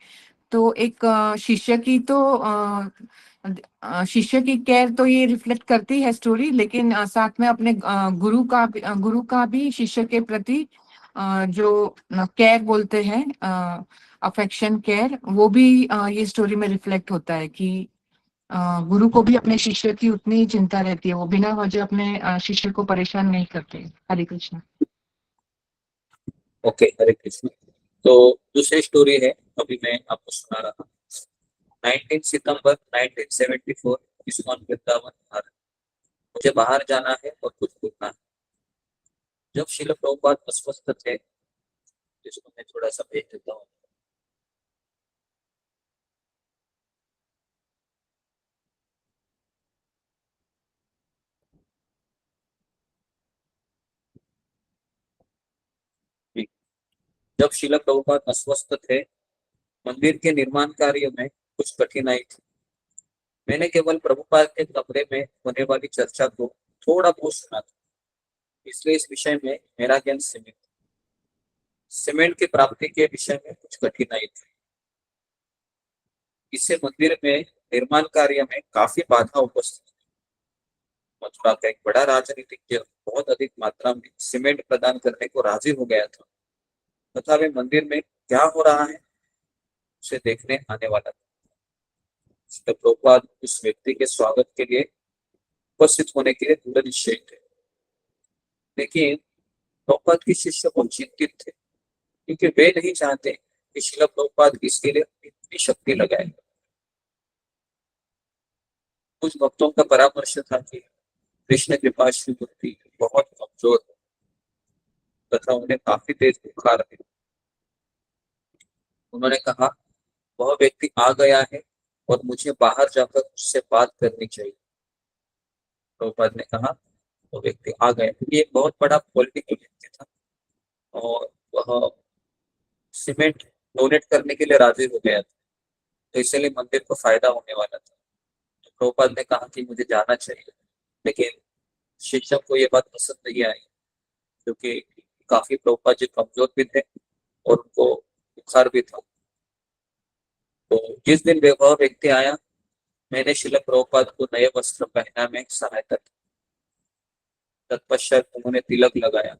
तो एक शिष्य की केयर तो ये रिफ्लेक्ट करती है स्टोरी, लेकिन साथ में अपने गुरु का भी शिष्य के प्रति जो केयर बोलते हैं, अफेक्शन केयर, वो भी ये स्टोरी में रिफ्लेक्ट होता है कि गुरु को भी अपने शिष्य की उतनी ही चिंता रहती है, वो बिना वजह अपने शिष्य को परेशान नहीं करते। हरे कृष्ण। ओके, हरे कृष्ण। तो दूसरी स्टोरी है, अभी मैं आपको सुना रहा हूँ। 19 सितंबर 1974, इस्कॉन वृंदावन, भारत। मुझे बाहर जाना है और कुछ बोलना है। जब श्रील प्रभुपाद अस्वस्थ थे, जिसको मैं थोड़ा सा भेज देता हूँ। जब श्रील प्रभुपाद अस्वस्थ थे, मंदिर के निर्माण कार्य में कुछ कठिनाई थी। मैंने केवल प्रभुपाद के कमरे में होने वाली चर्चा को थोड़ा बहुत सुना था, इसलिए इस विषय में मेरा ज्ञान सीमित था। सीमेंट की प्राप्ति के विषय में कुछ कठिनाई थी। इससे मंदिर में निर्माण कार्य में काफी बाधा उपस्थित थी। मथुरा का एक बड़ा राजनीतिज्ञ बहुत अधिक मात्रा में सीमेंट प्रदान करने को राजी हो गया था, तथा वे मंदिर में क्या हो रहा है उसे देखने आने वाला था। प्रभुपाद उस व्यक्ति के स्वागत के लिए उपस्थित होने के लिए दृढ़ निश्चयी थे, लेकिन प्रभुपाद के शिष्य बहुत चिंतित थे, क्योंकि वे नहीं चाहते कि श्रील प्रभुपाद इसके लिए इतनी शक्ति लगाए। कुछ भक्तों का परामर्श था कि कृष्ण कृपा श्री मूर्ति बहुत कमजोर है तथा उन्हें काफी तेज बुखार है। उन्होंने कहा, वह व्यक्ति आ गया है और मुझे बाहर जाकर उससे बात करनी चाहिए। प्रभुपाद ने कहा, वो व्यक्ति आ गया, क्योंकि एक बहुत बड़ा पॉलिटिकल व्यक्ति था और वह सीमेंट डोनेट करने के लिए राजी हो गया था, तो इसलिए मंदिर को फायदा होने वाला था। तो प्रभुपाद ने कहा कि मुझे जाना चाहिए, लेकिन शिक्षक को ये बात पसंद नहीं आई, क्योंकि काफी प्रभुपाद जी कमजोर भी थे और उनको बुखार भी था। तो जिस दिन वह व्यक्ति आया, मैंने श्रील प्रभुपाद को नए वस्त्र पहना में सहायता की। तत्पश्चात उन्होंने तिलक लगाया।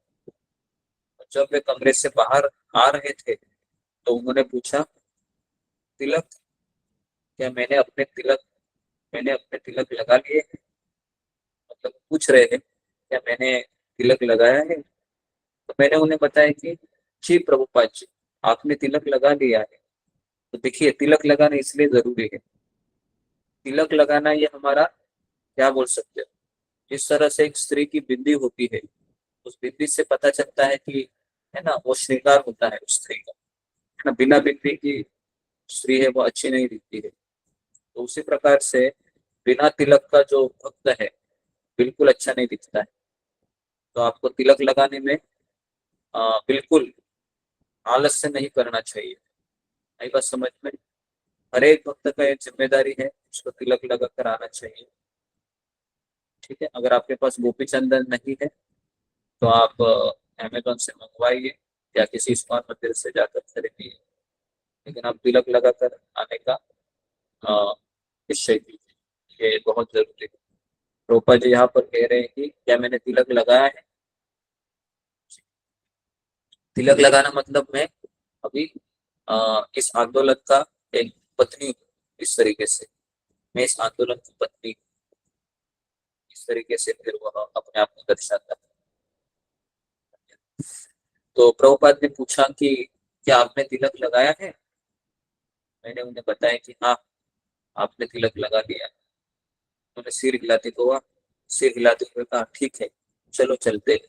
जब वे कमरे से बाहर आ रहे थे तो उन्होंने पूछा, तिलक, क्या मैंने अपने तिलक लगा लिए हैं? मतलब पूछ रहे हैं क्या मैंने तिलक लगाया है? तो मैंने उन्हें बताया कि जी प्रभुपाद जी, आपने तिलक लगा लिया है। तो देखिए, तिलक लगाना इसलिए जरूरी है। तिलक लगाना ये हमारा, क्या बोल सकते हो, जिस तरह से एक स्त्री की बिंदी होती है, उस बिंदी से पता चलता है कि, है ना, वो श्रृंगार होता है उस स्त्री का, है ना। बिना बिंदी की स्त्री है वो अच्छी नहीं दिखती है। तो उसी प्रकार से बिना तिलक का जो भक्त है बिल्कुल अच्छा नहीं दिखता है। तो आपको तिलक लगाने में बिल्कुल आलस्य नहीं करना चाहिए। आई बात समझ में? हर एक भक्त का एक जिम्मेदारी है, उसको तिलक लगा कर आना चाहिए। ठीक है, अगर आपके पास गोपी चंदन नहीं है तो आप अमेजोन से मंगवाइए या किसी इस्कॉन मंदिर से जाकर खरीदिए, लेकिन आप तिलक लगा कर आने का निश्चय कीजिए, ये बहुत जरूरी है। रूपा जी यहाँ पर कह रहे हैं कि क्या मैंने तिलक लगाया है? तिलक लगाना मतलब मैं अभी इस आंदोलन का एक पत्नी हूँ, इस तरीके से मैं इस आंदोलन की पत्नी हूँ, इस तरीके से फिर वह अपने आप को दर्शाता है। तो प्रभुपाद ने पूछा कि क्या आपने तिलक लगाया है? मैंने उन्हें बताया कि हाँ, आपने तिलक लगा लिया। उन्होंने सिर हिलाते हुए कहा, ठीक है, चलो चलते हैं।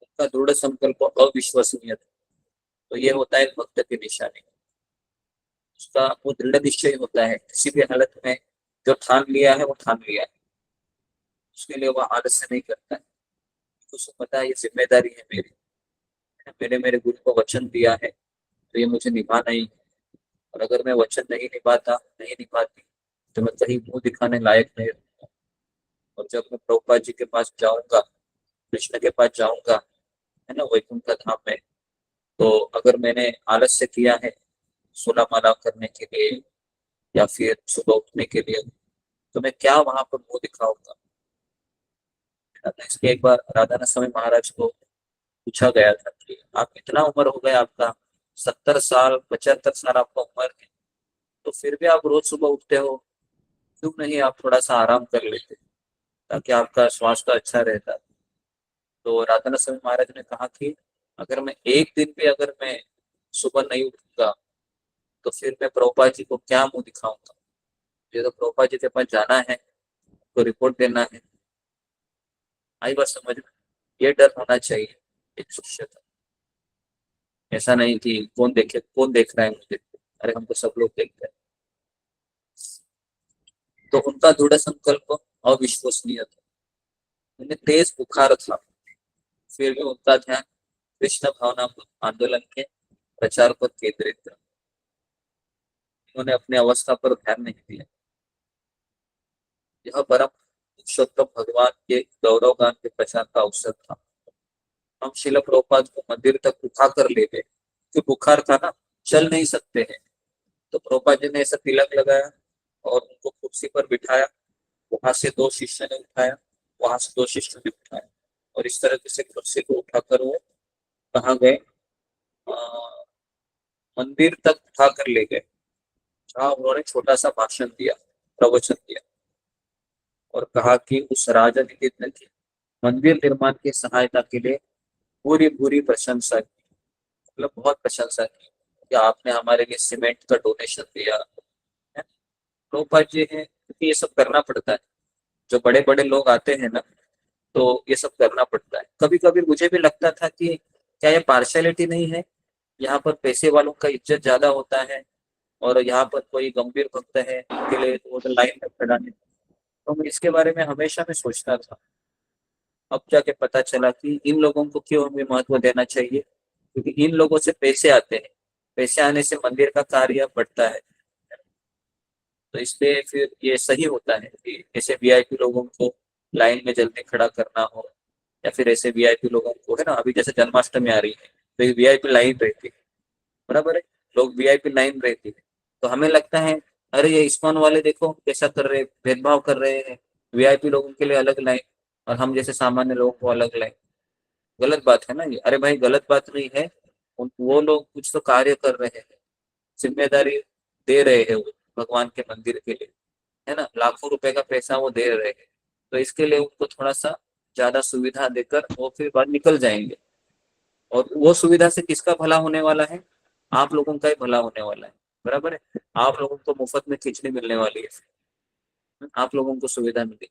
उनका दृढ़ संकल्प अविश्वसनीय था। तो ये होता है भक्त की निशानी। उसका वो दृढ़ निश्चय होता है, किसी भी हालत में जो ठान लिया है वो ठान लिया है, उसके लिए वह आलस्य नहीं करता है। उसको पता है ये जिम्मेदारी है मेरी, मैंने मेरे गुरु को वचन दिया है तो ये मुझे निभाना ही है। और अगर मैं वचन नहीं निभाती तो मैं कहीं मुंह दिखाने लायक नहीं रहूंगा। और जब मैं प्रभुपाद जी के पास जाऊंगा, कृष्ण के पास जाऊंगा, है ना, वैकुंठ धाम में, तो अगर मैंने आलस्य किया है सोलह माला करने के लिए या फिर सुबह उठने के लिए, तो मैं क्या वहां पर मुंह दिखाऊंगा? इसके एक बार राधा स्वामी महाराज को पूछा गया था कि आप इतना उम्र हो गया आपका, 70 साल 75 साल आपका उम्र है, तो फिर भी आप रोज सुबह उठते हो, क्यों नहीं आप थोड़ा सा आराम कर लेते ताकि आपका स्वास्थ्य अच्छा रहता? तो राधा स्वामी महाराज ने कहा कि अगर मैं एक दिन भी अगर मैं सुबह नहीं उठूंगा तो फिर मैं प्रभुपाद जी को क्या मुंह दिखाऊंगा? ये तो प्रभुपाद जी के पास जाना है, तो रिपोर्ट देना है। आई बात समझ में? ये डर होना चाहिए एक शिष्य का। ऐसा नहीं कि कौन देख रहा है मुझे, अरे हम तो सब लोग देखते हैं। तो उनका दृढ़ संकल्प अविश्वसनीय था। उन्हें तेज बुखार था, फिर भी उनका ध्यान कृष्ण भावना आंदोलन के प्रचार पर केंद्रित था। उन्होंने अपनी अवस्था पर ध्यान नहीं दिया। यह परम पुरुषोत्तम भगवान के गौरव गान के प्रचार का अवसर था। हम शिल प्रभुपाद को मंदिर तक उठा कर ले गए, कि बुखार था ना, चल नहीं सकते हैं। तो प्रभुपाद जी ने ऐसा तिलक लगाया और उनको कुर्सी पर बिठाया। वहां से 2 शिष्य ने उठाया, वहां से 2 शिष्य ने उठाया, और इस तरह से कुर्सी को उठाकर वो कहाँ गए? मंदिर तक उठा कर ले गए, जहाँ उन्होंने छोटा सा भाषण दिया, प्रवचन दिया, और कहा कि उस राजनीति ने मंदिर निर्माण की सहायता के लिए पूरी पूरी प्रशंसा की, मतलब बहुत प्रशंसा की कि आपने हमारे लिए सीमेंट का डोनेशन दिया है। प्रभुपाद जी है, क्योंकि ये सब करना पड़ता है। जो बड़े बड़े लोग आते हैं ना, तो ये सब करना पड़ता है। कभी कभी मुझे भी लगता था कि क्या ये पार्शियलिटी नहीं है, यहाँ पर पैसे वालों का इज्जत ज्यादा होता है और यहाँ पर कोई गंभीर भक्त है उनके लिए वो तो लाइन में खड़ा नहीं। तो मैं इसके बारे में हमेशा में सोचता था। अब जाके पता चला कि इन लोगों को क्यों हमें महत्व देना चाहिए, क्योंकि इन लोगों से पैसे आते हैं, पैसे आने से मंदिर का कार्य बढ़ता है। तो इसलिए फिर ये सही होता है कि ऐसे वीआईपी लोगों को लाइन में जल्दी खड़ा करना हो, या फिर ऐसे वीआईपी लोगों को, है ना, अभी जैसे जन्माष्टमी आ रही है तो वीआईपी लाइन रहती है, बराबर है, लोग वीआईपी लाइन रहती है। तो हमें लगता है अरे ये इस्कॉन वाले देखो कैसा कर रहे, भेदभाव कर रहे हैं, वीआईपी लोगों के लिए अलग लाइन और हम जैसे सामान्य लोगों को अलग लाइन। गलत बात है ना ये। अरे भाई गलत बात नहीं है, वो लोग कुछ तो कार्य कर रहे हैं, जिम्मेदारी दे रहे हैं वो भगवान के मंदिर के लिए, है ना, लाखों रुपए का पैसा वो दे रहे हैं, तो इसके लिए उनको थोड़ा सा ज्यादा सुविधा देकर वो फिर बाद निकल जाएंगे। और वो सुविधा से किसका भला होने वाला है? आप लोगों का ही भला होने वाला है, बराबर है। आप लोगों को मुफ्त में खिचड़ी मिलने वाली है, आप लोगों को सुविधा मिली।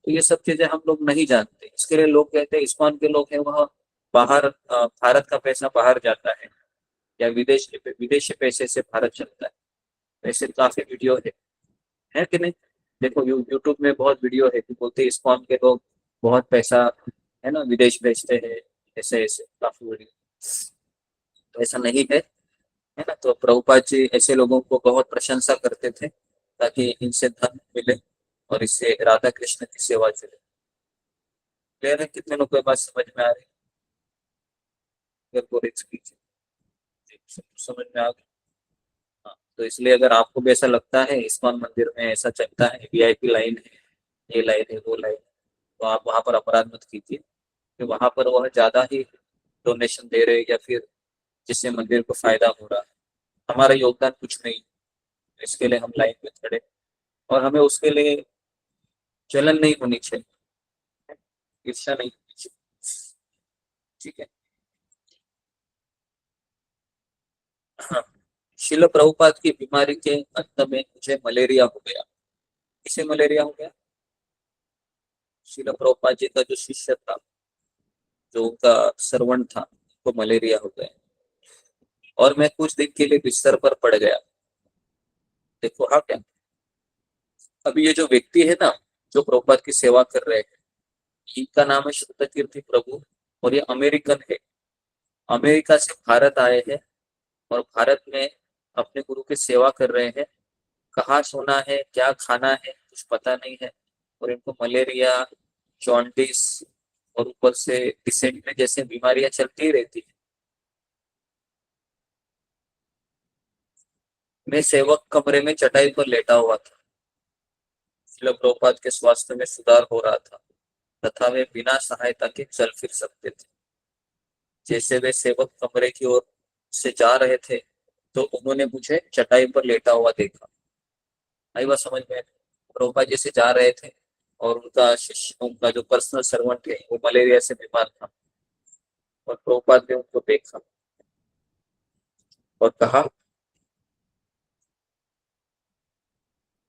तो ये सब चीजें हम लोग नहीं जानते, इसके लिए लोग कहते हैं इस्कॉन के लोग हैं वह बाहर, भारत का पैसा बाहर जाता है या विदेशी पैसे से भारत चलता है। ऐसे काफी वीडियो है कि नहीं? देखो यूट्यूब में बहुत वीडियो है कि बोलते हैं इस्कॉन के लोग बहुत पैसा, है ना, विदेश भेजते हैं, ऐसे ऐसे काफी वीडियो। तो ऐसा नहीं है ना। तो प्रभुपाद जी ऐसे लोगों को बहुत प्रशंसा करते थे ताकि इनसे धन मिले और इससे राधा कृष्ण की सेवा चले। क्लियर है? कितने लोग को बात समझ में आ रही है? समझ में आ गई? हाँ, तो इसलिए अगर आपको भी ऐसा लगता है इस्कॉन मंदिर में ऐसा चलता है, वीआईपी लाइन है, ये लाइन है, वो लाइन है, तो आप वहां पर अपराध मत कीजिए कि वहां पर वह ज्यादा ही डोनेशन दे रहे या फिर जिससे मंदिर को फायदा हो रहा है। हमारा योगदान कुछ नहीं, इसके लिए हम लाइन में खड़े, और हमें उसके लिए जलन नहीं होनी चाहिए, ईर्ष्या नहीं होनी चाहिए। ठीक है। हाँ, शिल प्रभुपाद की बीमारी के अंत में मुझे मलेरिया हो गया। किसे मलेरिया हो गया? शिल प्रभुपाद जी का जो शिष्य था, जो उनका सर्वंट था, वो मलेरिया हो गया और मैं कुछ दिन के लिए बिस्तर पर पड़ गया। देखो हाँ क्या, अभी ये जो व्यक्ति है ना, जो प्रभुपाद की सेवा कर रहे हैं, इनका नाम है श्रुतकीर्ति प्रभु और ये अमेरिकन है। अमेरिका से भारत आए हैं और भारत में अपने गुरु की सेवा कर रहे हैं। कहाँ सोना है, क्या खाना है, कुछ पता नहीं है, और इनको मलेरिया, जॉन्डिस और ऊपर से डिसेंट्री जैसे बीमारियां चलती ही रहती है। मैं सेवक कमरे में चटाई पर लेटा हुआ था। शिल प्रभुपाद के स्वास्थ्य में सुधार हो रहा था तथा वे बिना सहायता के चल फिर सकते थे। जैसे वे सेवक कमरे की ओर से जा रहे थे तो उन्होंने मुझे चटाई पर लेटा हुआ देखा। आई बात समझ में? प्रभुपाद जी से जा रहे थे और उनका शिष्य, उनका जो पर्सनल सर्वेंट है, वो मलेरिया से बीमार था और प्रभुपाद ने उनको देखा और कहा,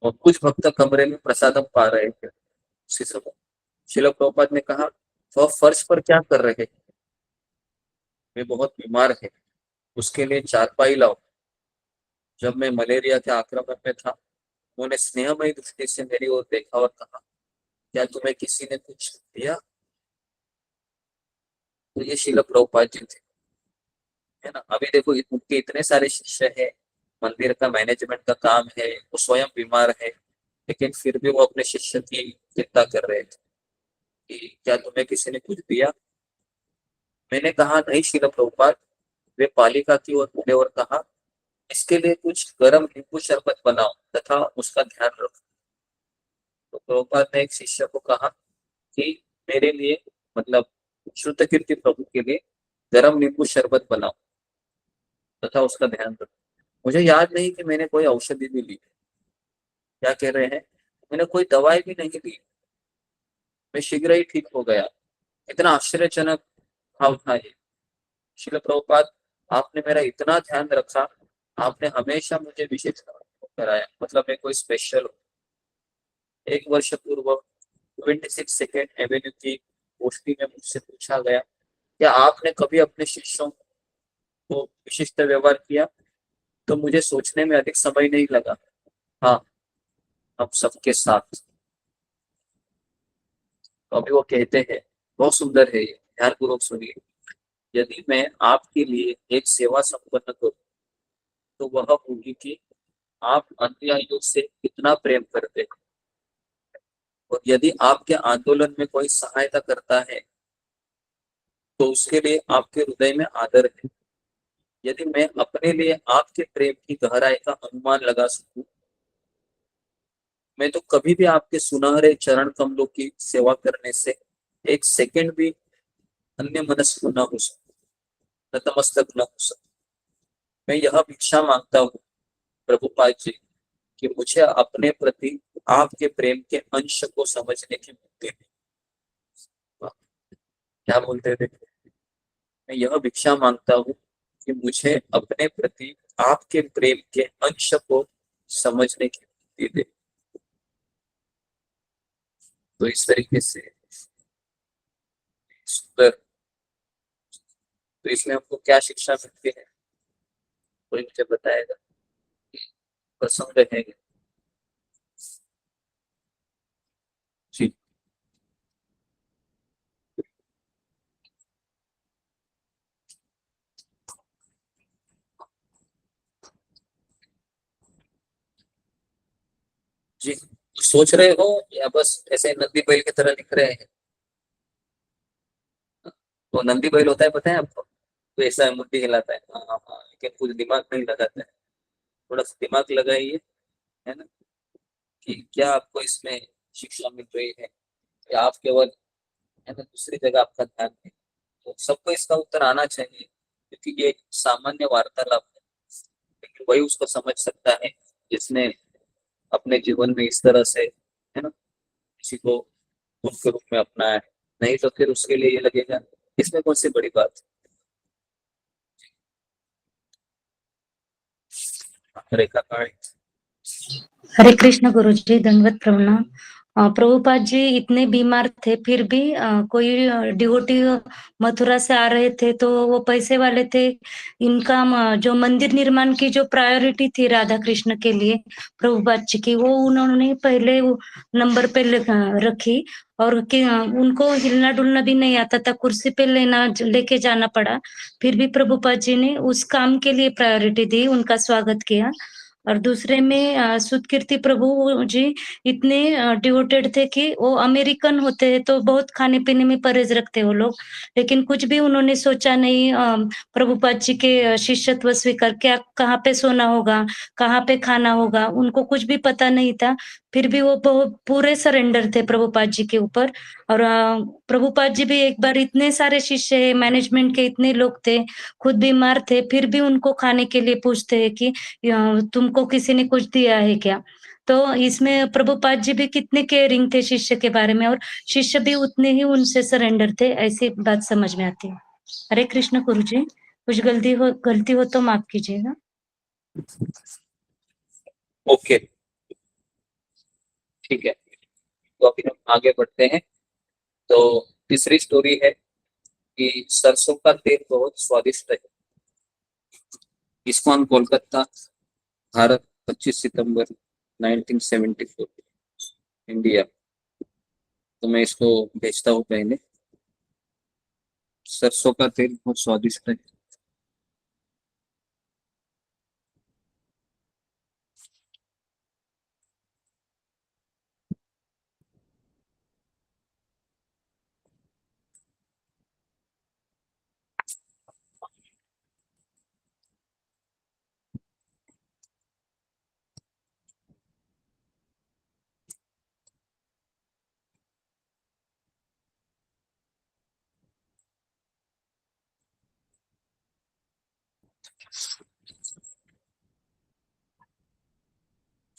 और कुछ भक्त कमरे में प्रसादम पा रहे थे उसी समय। शिल प्रभुपाद ने कहा, वह फर्श पर क्या कर रहे हैं? वे बहुत बीमार है, उसके लिए चारपाई लाओ। जब मैं मलेरिया के आक्रमण में था, उन्होंने स्नेहमयी दृष्टि से मेरी ओर देखा और कहा, क्या तुम्हें किसी ने कुछ दिया? तो ये शिल प्रभुपाद जी थे, है ना। अभी देखो उनके इतने सारे शिष्य हैं, मंदिर का मैनेजमेंट का काम है, वो स्वयं बीमार है, लेकिन फिर भी वो अपने शिष्य की चिंता कर रहे थे कि क्या तुम्हें किसी ने कुछ दिया? मैंने कहा, नहीं शिल प्रभुपाद। वे पालिका की ओर मुड़े और कहा, इसके लिए कुछ गर्म नींबू शरबत बनाओ तथा उसका ध्यान रखो। तो प्रभुपाद ने एक शिष्य को कहा कि मेरे लिए, मतलब श्रुतकीर्ति प्रभु के लिए गर्म नींबू शरबत बनाओ तथा उसका ध्यान रखो। मुझे याद नहीं कि मैंने कोई औषधि भी ली। क्या कह रहे हैं? मैंने कोई दवाई भी नहीं ली, मैं शीघ्र ही ठीक हो गया। इतना आश्चर्यजनक भाव था ये। शिल प्रभुपाद, आपने मेरा इतना ध्यान रखा, आपने हमेशा मुझे विशेष कराया, मतलब मैं कोई स्पेशल हूँ। 1 वर्ष पूर्व 26 सेकेंड एवेन्यू की गोष्ठी में मुझसे पूछा गया, क्या आपने कभी अपने शिष्यों को विशिष्ट व्यवहार किया? तो मुझे सोचने में अधिक समय नहीं लगा। हाँ, हम सबके साथ। तो अभी वो कहते हैं, बहुत सुंदर है ये, ध्यानपूर्वक सुनिए। यदि मैं आपके लिए एक सेवा संपन्न करूं तो वह होगी कि आप अनुयायियों से कितना प्रेम करते हैं, और यदि आपके आंदोलन में कोई सहायता करता है तो उसके लिए आपके हृदय में आदर है। यदि मैं अपने लिए आपके प्रेम की गहराई का अनुमान लगा सकूं, मैं तो कभी भी आपके सुनहरे चरण कमलों की सेवा करने से एक सेकंड भी अन्य मनस्क न हो सकूं, नतमस्तक न हो सकूं। मैं यह भिक्षा मांगता हूँ प्रभुपाद जी कि मुझे अपने प्रति आपके प्रेम के अंश को समझने की मुक्ति दें। क्या बोलते थे? मैं यह भिक्षा मांगता हूँ कि मुझे अपने प्रति आपके प्रेम के अंश को समझने की मुक्ति दे। तो इस तरीके से सुंदर, तो इसमें हमको क्या शिक्षा मिलती है, कोई मुझे बताएगा? प्रसंग है जी। जी, सोच रहे हो या बस ऐसे नंदी बैल की तरह लिख रहे हैं? तो नंदी बैल होता है पता है आपको? तो ऐसा मुट्ठी हिलाता है, हाँ हाँ हाँ, लेकिन कुछ दिमाग नहीं लगाता है। थोड़ा सा दिमाग लगाइए, है ना, कि क्या आपको इसमें शिक्षा मिल रही है या आप केवल, है ना, दूसरी जगह आपका ध्यान है। तो सबको इसका उत्तर आना चाहिए, क्योंकि ये सामान्य वार्तालाप है, लेकिन वही उसको समझ सकता है जिसने अपने जीवन में इस तरह से, है ना, किसी को गुरु के रूप में अपनाया है। नहीं तो फिर उसके लिए ये लगेगा इसमें कौन सी बड़ी बात है। रेखा काड़ी। हरे कृष्ण गुरु जी, दंडवत प्रणाम। प्रभुपाद जी इतने बीमार थे, फिर भी कोई डिवोटी मथुरा से आ रहे थे, तो वो पैसे वाले थे। इनका जो मंदिर निर्माण की जो प्रायोरिटी थी राधा कृष्ण के लिए प्रभुपाद जी की, वो उन्होंने पहले नंबर पे रखी। और कि उनको हिलना डुलना भी नहीं आता था, कुर्सी पे लेके जाना पड़ा, फिर भी प्रभुपाद जी ने उस काम के लिए प्रायोरिटी दी, उनका स्वागत किया। और दूसरे में सुतकीर्ति प्रभु जी इतने डिवोटेड थे कि वो अमेरिकन होते हैं तो बहुत खाने पीने में परहेज रखते हैं वो लोग, लेकिन कुछ भी उन्होंने सोचा नहीं। प्रभुपाद जी के शिष्यत्व स्वीकार किया, कहाँ पे सोना होगा, कहाँ पे खाना होगा, उनको कुछ भी पता नहीं था। फिर भी वो पूरे सरेंडर थे प्रभुपाद जी के ऊपर। और प्रभुपाद जी भी एक बार, इतने सारे शिष्य है, मैनेजमेंट के इतने लोग थे, खुद बीमार थे, फिर भी उनको खाने के लिए पूछते हैं कि तुमको किसी ने कुछ दिया है क्या? तो इसमें प्रभुपाद जी भी कितने केयरिंग थे शिष्य के बारे में, और शिष्य भी उतने ही उनसे सरेंडर थे, ऐसी बात समझ में आती है। हरे कृष्ण गुरु जी, कुछ गलती हो तो माफ कीजिएगा। ओके, ठीक है, तो अभी हम आगे बढ़ते हैं। तो तीसरी स्टोरी है कि सरसों का तेल बहुत स्वादिष्ट है। इस्कॉन कोलकाता, भारत, 25 सितंबर 1974, इंडिया। तो मैं इसको भेजता हूँ पहले। सरसों का तेल बहुत स्वादिष्ट है।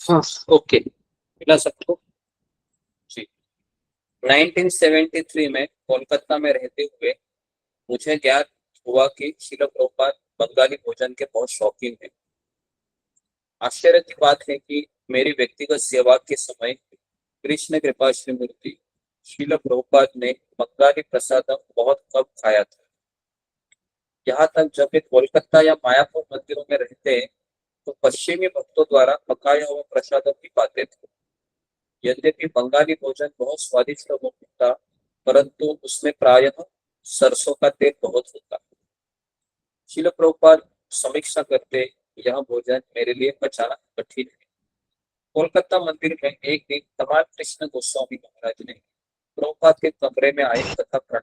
हाँ, ओके, मिला सबको जी। 1973 में कोलकाता में रहते हुए मुझे ज्ञात हुआ कि श्रील प्रभुपाद बंगाली भोजन के बहुत शौकीन हैं। आश्चर्य की बात है कि मेरी व्यक्तिगत सेवा के समय कृष्ण कृपा श्री मूर्ति श्रील प्रभुपाद ने बंगाली प्रसादम बहुत कम खाया था। यहाँ तक जब वे कोलकाता या मायापुर मंदिरों में रहते तो पश्चिमी भक्तों द्वारा पकाया हुआ प्रसादम भी पाते थे। यद्यपि बंगाली भोजन बहुत स्वादिष्ट होता, परंतु उसमें प्रायः सरसों का तेल बहुत होता। श्रील प्रभुपाद समीक्षा करते, यह भोजन मेरे लिए पचाना कठिन है। कोलकाता मंदिर में एक दिन तमाल कृष्ण गोस्वामी महाराज ने प्रभुपाद के कमरे में आए कथा पढ़ा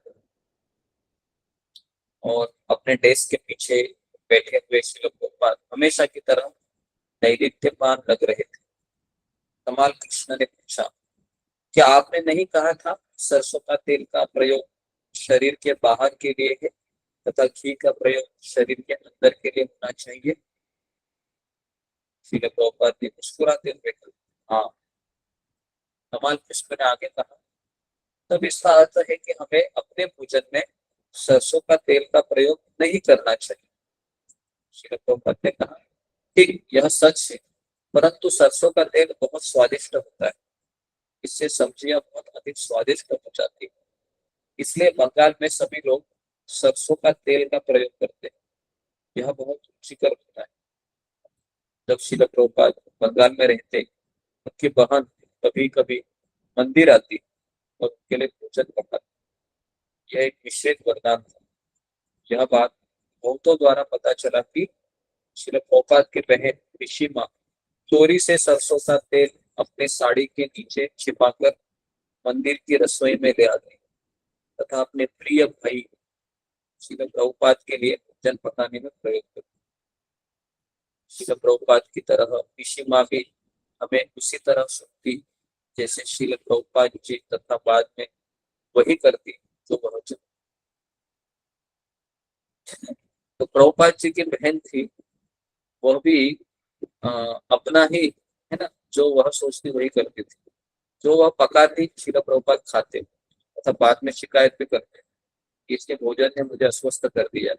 और अपने डेस्क के पीछे बैठे हुए श्रील प्रभुपाद हमेशा की तरह दैदिप्यमान लग रहे थे। तमाल कृष्ण ने पूछा, क्या आपने नहीं कहा था सरसों का तेल का प्रयोग शरीर के बाहर के लिए है तथा घी का प्रयोग शरीर के अंदर के लिए होना चाहिए। श्रील प्रभुपाद ने मुस्कुराते हुए कहा, हाँ। कमाल कृष्ण ने आगे कहा, तब इसका अर्थ है कि हमें अपने भोजन में सरसों का तेल का प्रयोग नहीं करना चाहिए। श्रील प्रभुपाद ने कहा, ठीक, यह सच है, परंतु सरसों का तेल बहुत स्वादिष्ट होता है, इससे सब्जियां बहुत अधिक स्वादिष्ट हो जाती है, इसलिए बंगाल में सभी लोग सरसों का तेल का प्रयोग करते हैं, यह बहुत रुचिकर होता है। जब श्रील प्रभुपाद बंगाल में रहते, उनकी बहन कभी कभी मंदिर आती और उनके लिए भोजन पकाती। यह एक विशेष वरदान था। यह बात बहुतों द्वारा पता चला कि श्रील प्रभुपाद की बहन ऋषि माँ चोरी से सरसों का तेल अपने साड़ी के नीचे छिपाकर मंदिर की रसोई में ले आती तथा अपने प्रिय भाई श्रील प्रभुपाद के लिए भोजन पकाने में प्रयोग करती। श्रील प्रभुपाद की तरह ऋषि माँ भी हमें उसी तरह सुनती जैसे श्रील प्रभुपाद जी तथा बाद में वही करती जो वह तो प्रभुपाद जी की बहन थी, वह भी अपना ही है ना, जो वह सोचती वही करती थी। जो वह पकाती श्रील प्रभुपाद खाते तथा बाद में शिकायत भी करते, इसके भोजन ने मुझे अस्वस्थ कर दिया।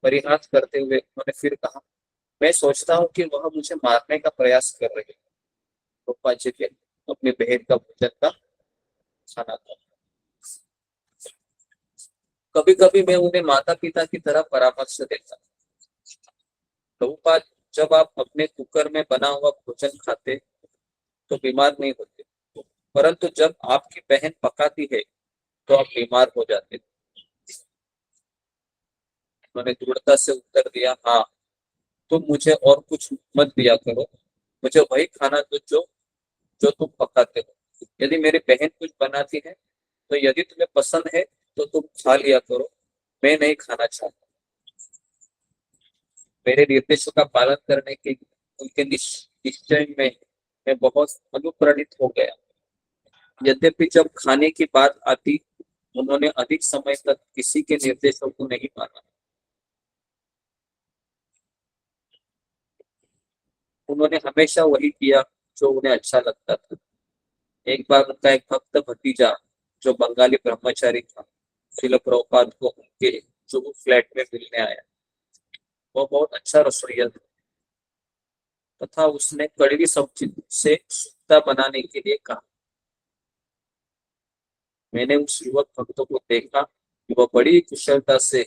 परिहास करते हुए उन्होंने फिर कहा, मैं सोचता हूँ कि वह मुझे मारने का प्रयास कर रही है। प्रभुपाद जी के अपनी बहन का भोजन का खाना था। कभी कभी मैं उन्हें माता पिता की तरह परामर्श देता। प्रभुपाद, जब आप अपने कुकर में बना हुआ भोजन खाते तो बीमार नहीं होते, परंतु जब आपकी बहन पकाती है तो आप बीमार हो जाते। उन्होंने दृढ़ता से उत्तर दिया, हाँ, तुम मुझे और कुछ मत दिया करो, मुझे वही खाना दो जो तुम पकाते हो। यदि मेरी बहन कुछ बनाती है तो यदि तुम्हें पसंद है तो तुम खा लिया करो, मैं नहीं खाना चाहता। मेरे निर्देशों का पालन करने के उनके निश्चय में मैं बहुत अनुप्राणित हो गया। यद्यपि जब खाने की बात आती, उन्होंने अधिक समय तक किसी के निर्देशों को नहीं माना। उन्होंने हमेशा वही किया जो उन्हें अच्छा लगता था। एक बार उनका एक भक्त भतीजा जो बंगाली ब्रह्मचारी था, श्रील प्रभुपाद को उनके जो फ्लैट में मिलने आया। वो बहुत अच्छा रसोइया था तथा उसने कड़वी सब्जी से सुक्ता बनाने के लिए कहा। मैंने उस युवक भक्त को देखा कि वह बड़ी कुशलता से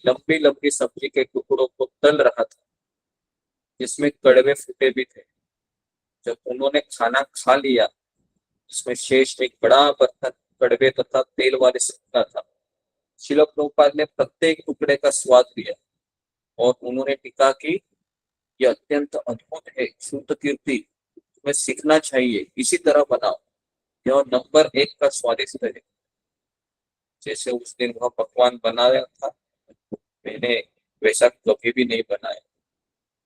लंबी लंबी सब्जी के टुकड़ों को तल रहा था, जिसमें कड़वे फूटे भी थे। जब उन्होंने खाना खा लिया, उसमें शेष एक बड़ा बर्तन कड़वे तथा तेल वाले सुक्ता था। श्रील प्रभुपाद ने प्रत्येक टुकड़े का स्वाद लिया और उन्होंने टीका की, यह अत्यंत अद्भुत है शुद्ध कीर्ति, तुम्हें सीखना चाहिए, इसी तरह बनाओ, यह नंबर 1 का स्वादिष्ट है। जैसे उस दिन वह पकवान बनाया था, मैंने वैसा कभी भी नहीं बनाया।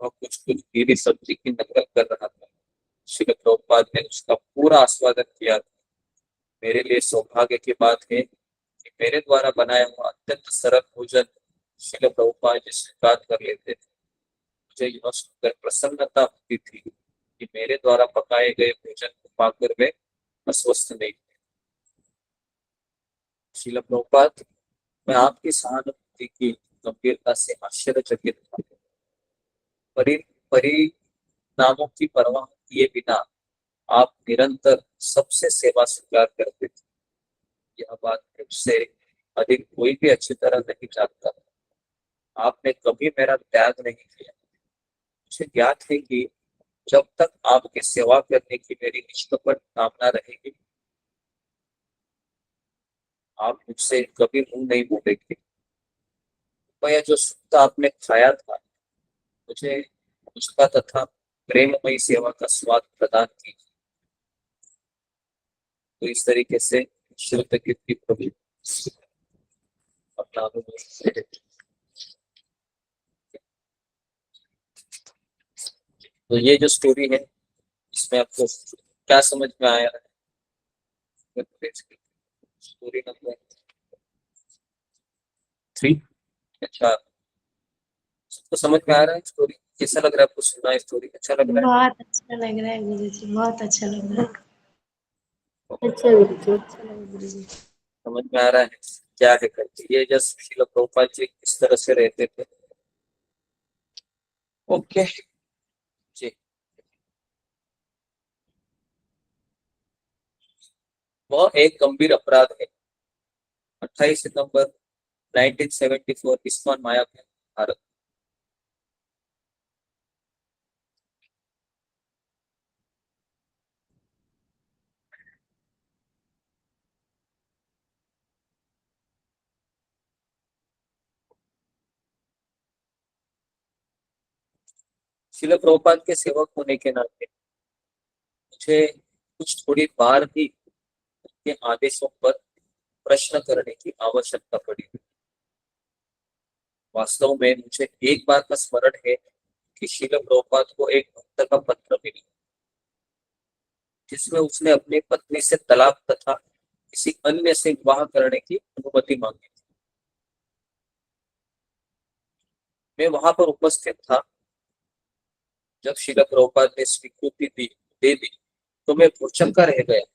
वह कुछ गीली सब्जी की नकल कर रहा था। श्रील प्रभुपाद ने उसका पूरा आस्वादन किया था। मेरे लिए सौभाग्य की बात है कि मेरे द्वारा बनाया हुआ अत्यंत सरल भोजन श्रील प्रभुपाद जी स्वीकार कर लेते थे। मुझे यह सुनकर प्रसन्नता होती थी कि मेरे द्वारा पकाए गए भोजन को पाकर वे अस्वस्थ नहीं थे। श्रील प्रभुपाद, मैं आपकी सहानुभूति की गंभीरता से आश्चर्यचकित था। परिणामों की परवाह किए बिना आप निरंतर सबसे सेवा स्वीकार करते थे। यह बात मुझसे अधिक कोई भी अच्छी तरह नहीं जानता था। आपने कभी मेरा त्याग नहीं किया। मुझे ज्ञात है कि जब तक आपकी सेवा करने की मेरी निष्कपट कामना रहेगी, आप मुझसे कभी मुंह नहीं मोड़ेंगे। कृपया जो सुक्ता आपने खाया था, मुझे उसका तथा प्रेममयी सेवा का स्वाद प्रदान कीजिए। तो इस तरीके से शुद्ध कीर्ति प्रभु अपना अनुभव। तो ये जो स्टोरी है, इसमें आपको क्या समझ में आया है? Story number 3। अच्छा, सबको समझ में आ रहा है स्टोरी? कैसा लग रहा है आपको सुना है स्टोरी? अच्छा लग रहा है? बहुत अच्छा लग रहा है गुरु जी, बहुत अच्छा लग रहा है। अच्छा गुरु जी। अच्छा लगा गुरु जी। समझ में आ रहा है क्या है करके? ये जस्ट श्रील प्रभुपाद जी किस तरह से रहते थे। ओके जी। वह एक गंभीर अपराध है। 28 सितंबर 1974, इस्कॉन मायापुर, भारत। श्रील प्रभुपाद के सेवक होने के नाते मुझे कुछ थोड़ी बार ही उनके आदेशों पर प्रश्न करने की आवश्यकता पड़ी। वास्तव में मुझे एक बार का स्मरण है कि श्रील प्रभुपाद को एक भक्त का पत्र मिला जिसमें उसने अपनी पत्नी से तलाक तथा किसी अन्य से विवाह करने की अनुमति मांगी थी। मैं वहां पर उपस्थित था जब श्रील प्रभुपाद ने स्वीकृति दे दी तो मैं भूचक्का रह गया।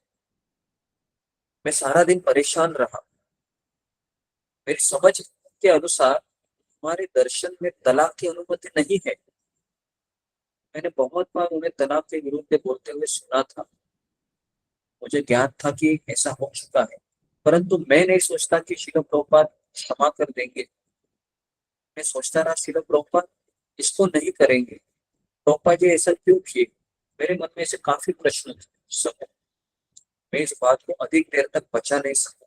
मैं सारा दिन परेशान रहा। मेरी समझ के अनुसार हमारे दर्शन में तलाक की अनुमति नहीं है। मैंने बहुत बार उन्हें तलाक के विरुद्ध बोलते हुए सुना था। मुझे ज्ञान था कि ऐसा हो चुका है, परंतु मैं नहीं सोचता कि श्रील प्रभुपाद क्षमा कर देंगे। मैं सोचता रहा श्रील प्रभुपाद इसको नहीं करेंगे। प्रभुपाद जी ऐसा क्यों किए? मेरे मन में से काफी प्रश्न थे। मैं इस बात को अधिक देर तक बचा नहीं सका।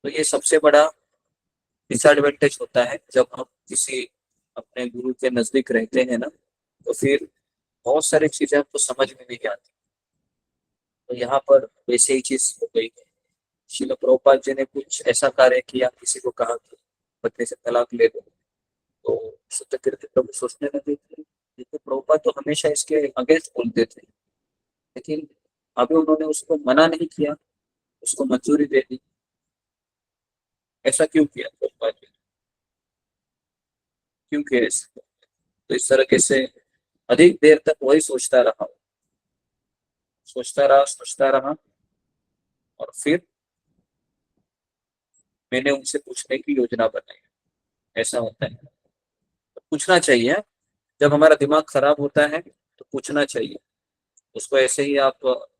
तो ये सबसे बड़ा डिसएडवांटेज होता है जब हम किसी अपने गुरु के नजदीक रहते हैं ना, तो फिर बहुत सारी चीजें हमको समझ में नहीं आती। तो यहाँ पर वैसे ही चीज हो गई है। श्रील प्रभुपाद जी ने कुछ ऐसा कार्य किया, किसी को कहा कि पत्नी से तलाक ले दो, तो सत्यकीर्ति प्रभु सोचने लगे थे देखो प्रभुपाद तो हमेशा इसके अगेंस्ट बोलते थे, लेकिन अभी उन्होंने उसको मना नहीं किया, उसको मंजूरी दे दी। ऐसा क्यों किया प्रभुपाद जी? क्यों किया ऐसा? तो इस तरह से अधिक देर तक वही सोचता रहा, सोचता रहा और फिर मैंने उनसे पूछने की योजना बनाई। ऐसा होता है, तो पूछना चाहिए। जब हमारा दिमाग खराब होता है तो पूछना चाहिए। उसको ऐसे ही आप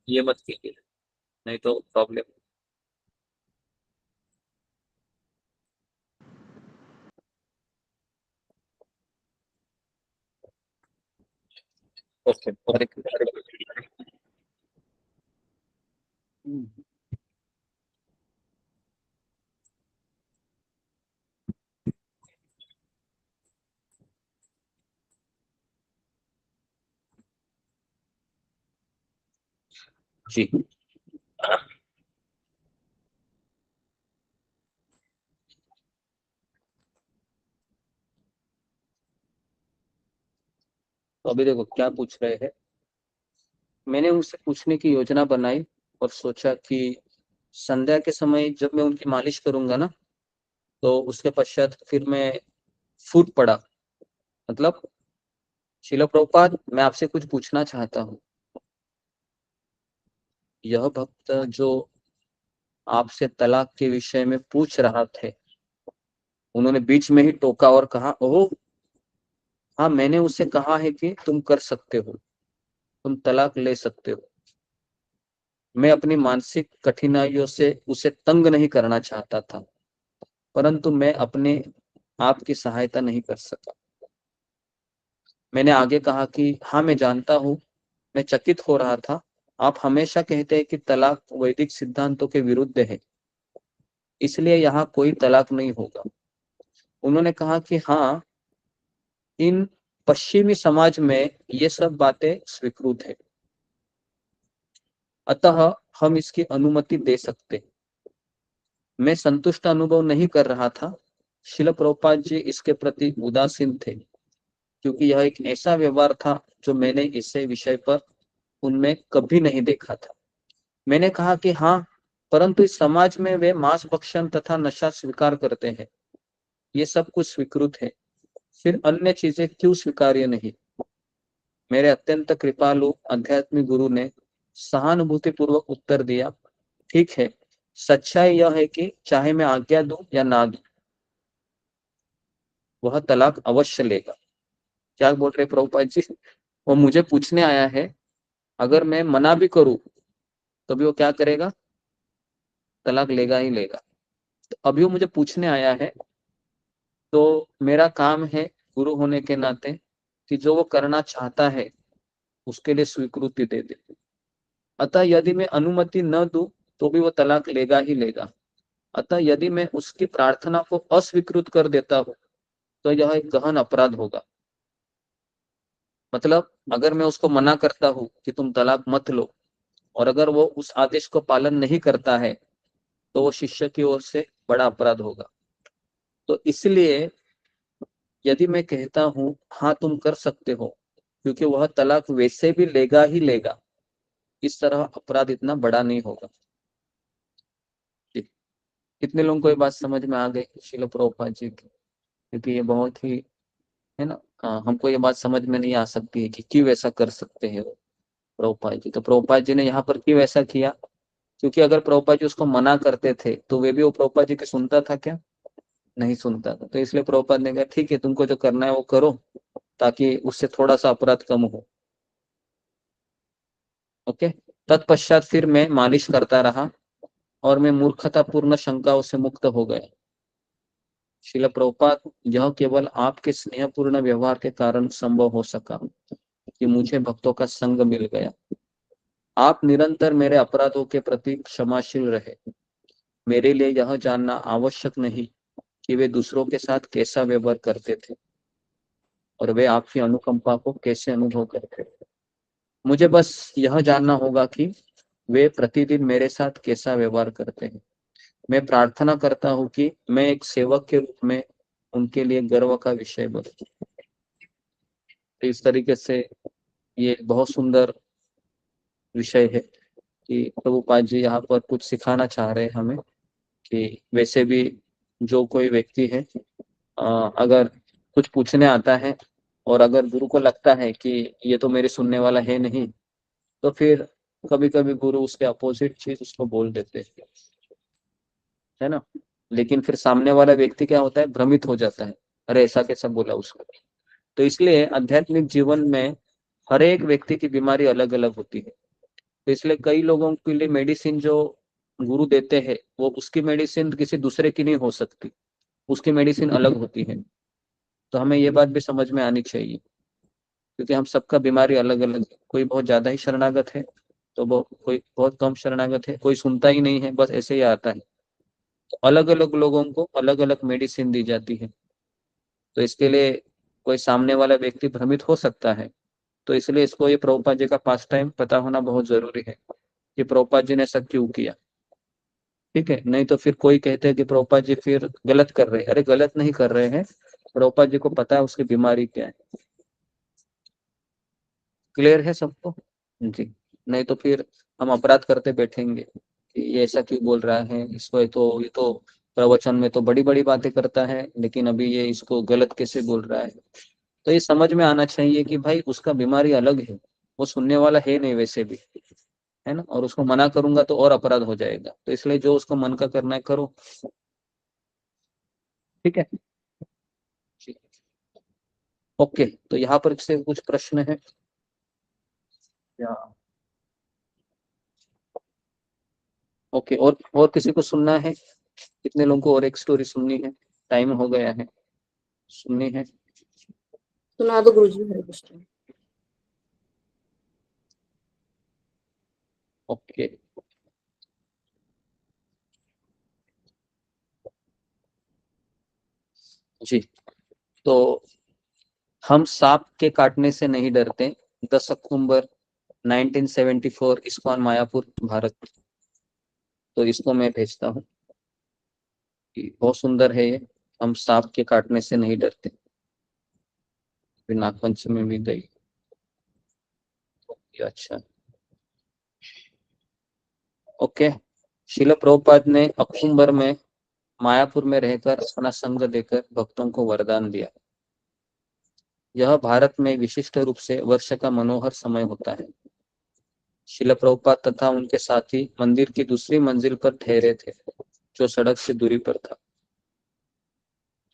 ये मत कीजिए, नहीं तो प्रॉब्लम। ओके, जी। तो अभी देखो क्या पूछ रहे हैं। मैंने उनसे पूछने की योजना बनाई और सोचा कि संध्या के समय जब मैं उनकी मालिश करूंगा ना, तो उसके पश्चात फिर मैं फूट पड़ा, मतलब श्रील प्रभुपाद मैं आपसे कुछ पूछना चाहता हूँ। यह भक्त जो आपसे तलाक के विषय में पूछ रहा थे, उन्होंने बीच में ही टोका और कहा, ओह हाँ, मैंने उसे कहा है कि तुम कर सकते हो, तुम तलाक ले सकते हो। मैं अपनी मानसिक कठिनाइयों से उसे तंग नहीं करना चाहता था, परंतु मैं अपने आप की सहायता नहीं कर सका। मैंने आगे कहा कि हाँ मैं जानता हूँ, मैं चकित हो रहा था। आप हमेशा कहते हैं कि तलाक वैदिक सिद्धांतों के विरुद्ध है, इसलिए यहाँ कोई तलाक नहीं होगा। उन्होंने कहा कि हाँ, इन पश्चिमी समाज में ये सब बातें स्वीकृत है, अतः हम इसकी अनुमति दे सकते। मैं संतुष्ट अनुभव नहीं कर रहा था। श्रील प्रभुपाद जी इसके प्रति उदासीन थे, क्योंकि यह एक ऐसा व्यवहार था जो मैंने इसे विषय पर उनमें कभी नहीं देखा था। मैंने कहा कि हाँ, परंतु इस समाज में वे मांस भक्षण तथा नशा स्वीकार करते हैं। ये सब कुछ स्वीकृत है, फिर अन्य चीजें क्यों स्वीकार्य नहीं? मेरे अत्यंत कृपालु आध्यात्मिक गुरु ने सहानुभूति पूर्वक उत्तर दिया, ठीक है, सच्चाई यह है कि चाहे मैं आज्ञा दूं या ना दूं, वह तलाक अवश्य लेगा। क्या बोल रहे प्रभुपाद जी? वो मुझे पूछने आया है, अगर मैं मना भी करूं तो भी वो क्या करेगा? तलाक लेगा ही लेगा। तो अभी वो मुझे पूछने आया है, तो मेरा काम है गुरु होने के नाते कि जो वो करना चाहता है उसके लिए स्वीकृति दे दे। अतः यदि मैं अनुमति न दूं तो भी वो तलाक लेगा ही लेगा। अतः यदि मैं उसकी प्रार्थना को अस्वीकृत कर देता हूं तो यह एक गहन अपराध होगा। मतलब अगर मैं उसको मना करता हूं कि तुम तलाक मत लो, और अगर वो उस आदेश को पालन नहीं करता है, तो वो शिष्य की ओर से बड़ा अपराध होगा। तो इसलिए यदि मैं कहता हूं हाँ तुम कर सकते हो, क्योंकि वह तलाक वैसे भी लेगा ही लेगा, इस तरह अपराध इतना बड़ा नहीं होगा। कितने लोगों को ये बात समझ में आ गई श्रील प्रभुपाद जी की? क्योंकि ये बहुत ही है ना, हमको ये बात समझ में नहीं आ सकती है कि क्यों ऐसा कर सकते हैं वो प्रभुपाद जी। तो प्रभुपाद जी ने यहाँ पर क्यों ऐसा किया? क्योंकि अगर प्रभुपाद जी उसको मना करते थे तो वे भी वो प्रभुपाद जी की सुनता था क्या? नहीं सुनता था। तो इसलिए प्रभुपाद ने कहा ठीक है, तुमको जो करना है वो करो, ताकि उससे थोड़ा सा अपराध कम हो। ओके। तत्पश्चात फिर मैं मालिश करता रहा और मैं मूर्खतापूर्ण शंकाओं से मुक्त हो गया। श्रील प्रभुपाद, यह केवल आपके स्नेहपूर्ण व्यवहार के कारण संभव हो सका कि मुझे भक्तों का संग मिल गया। आप निरंतर मेरे अपराधों के प्रति क्षमाशील रहे। मेरे लिए यह जानना आवश्यक नहीं कि वे दूसरों के साथ कैसा व्यवहार करते थे और वे आपकी अनुकंपा को कैसे अनुभव करते थे। मुझे बस यह जानना होगा कि वे प्रतिदिन मेरे साथ कैसा व्यवहार करते हैं। मैं प्रार्थना करता हूँ कि मैं एक सेवक के रूप में उनके लिए गर्व का विषय बनूं। तो इस तरीके से ये बहुत सुंदर विषय है कि प्रभुपाद जी यहाँ पर कुछ सिखाना चाह रहे हैं हमें कि वैसे भी जो कोई व्यक्ति है, अगर कुछ पूछने आता है और अगर गुरु को लगता है कि ये तो मेरे सुनने वाला है नहीं, तो फिर कभी कभी गुरु उसके अपोजिट चीज उसको बोल देते हैं, है ना। लेकिन फिर सामने वाला व्यक्ति क्या होता है, भ्रमित हो जाता है, अरे ऐसा कैसा बोला उसको। तो इसलिए आध्यात्मिक जीवन में हर एक व्यक्ति की बीमारी अलग अलग होती है। तो इसलिए कई लोगों के लिए मेडिसिन जो गुरु देते हैं वो उसकी मेडिसिन किसी दूसरे की नहीं हो सकती, उसकी मेडिसिन अलग होती है। तो हमें ये बात भी समझ में आनी चाहिए, क्योंकि हम सबका बीमारी अलग अलग है। कोई बहुत ज्यादा ही शरणागत है, तो वो कोई बहुत कम शरणागत है, कोई सुनता ही नहीं है, बस ऐसे ही आता है। तो अलग अलग लोगों को अलग अलग मेडिसिन दी जाती है। तो इसके लिए कोई सामने वाला व्यक्ति भ्रमित हो सकता है। तो इसलिए इसको ये प्रभुपाद जी का पास टाइम पता होना बहुत जरूरी है कि प्रभुपाद जी ने ऐसा क्यों किया। ठीक है, नहीं तो फिर कोई कहते हैं कि प्रभुपाद जी फिर गलत कर रहे हैं। अरे गलत नहीं कर रहे हैं, प्रभुपाद जी को पता है उसकी बीमारी क्या है। क्लियर है सबको? जी। नहीं तो फिर हम अपराध करते बैठेंगे कि ये ऐसा क्यों बोल रहा है, इसको ये तो प्रवचन में तो बड़ी बड़ी बातें करता है, लेकिन अभी ये इसको गलत कैसे बोल रहा है। तो ये समझ में आना चाहिए कि भाई उसका बीमारी अलग है, वो सुनने वाला है नहीं वैसे भी, है ना। और उसको मना करूंगा तो और अपराध हो जाएगा। तो इसलिए जो उसको मन का करना है करो। ठीक है। ओके, तो यहाँ पर से कुछ प्रश्न है या? ओके, और किसी को सुनना है? कितने लोगों को और एक स्टोरी सुननी है? टाइम हो गया है, सुननी है? सुना दो गुरुजी, हरे कृष्ण। ओके। जी। तो हम सांप के काटने से नहीं डरते, 10 अक्टूबर 1974, इस्कॉन मायापुर भारत। तो इसको मैं भेजता हूँ, बहुत सुंदर है ये। हम सांप के काटने से नहीं डरते। फिर नागपंचमी में गई। अच्छा, ओके। शिल प्रभुपाद ने अक्टूबर में मायापुर में रहकर अपना संग देकर भक्तों को वरदान दिया। यह भारत में विशिष्ट रूप से वर्ष का मनोहर समय होता है। शिल प्रभुपाद तथा उनके साथी मंदिर की दूसरी मंजिल पर ठहरे थे, जो सड़क से दूरी पर था।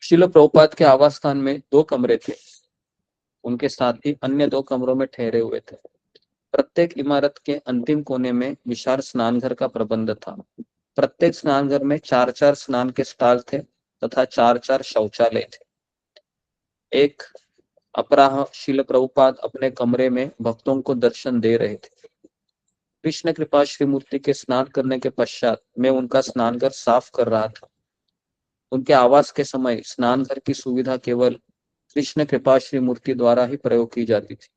शिल प्रभुपाद के आवास स्थान में 2 कमरे थे। उनके साथी अन्य 2 कमरों में ठहरे हुए थे। प्रत्येक इमारत के अंतिम कोने में विशाल स्नानघर का प्रबंध था। प्रत्येक स्नानघर में 4-4 स्नान के स्टॉल थे तथा 4-4 शौचालय थे। एक अपराह शिल प्रभुपाद अपने कमरे में भक्तों को दर्शन दे रहे थे। कृष्ण कृपा श्री मूर्ति के स्नान करने के पश्चात मैं उनका स्नानघर साफ कर रहा था। उनके आवास के समय स्नानघर की सुविधा केवल कृष्ण कृपा श्री मूर्ति द्वारा ही प्रयोग की जाती थी।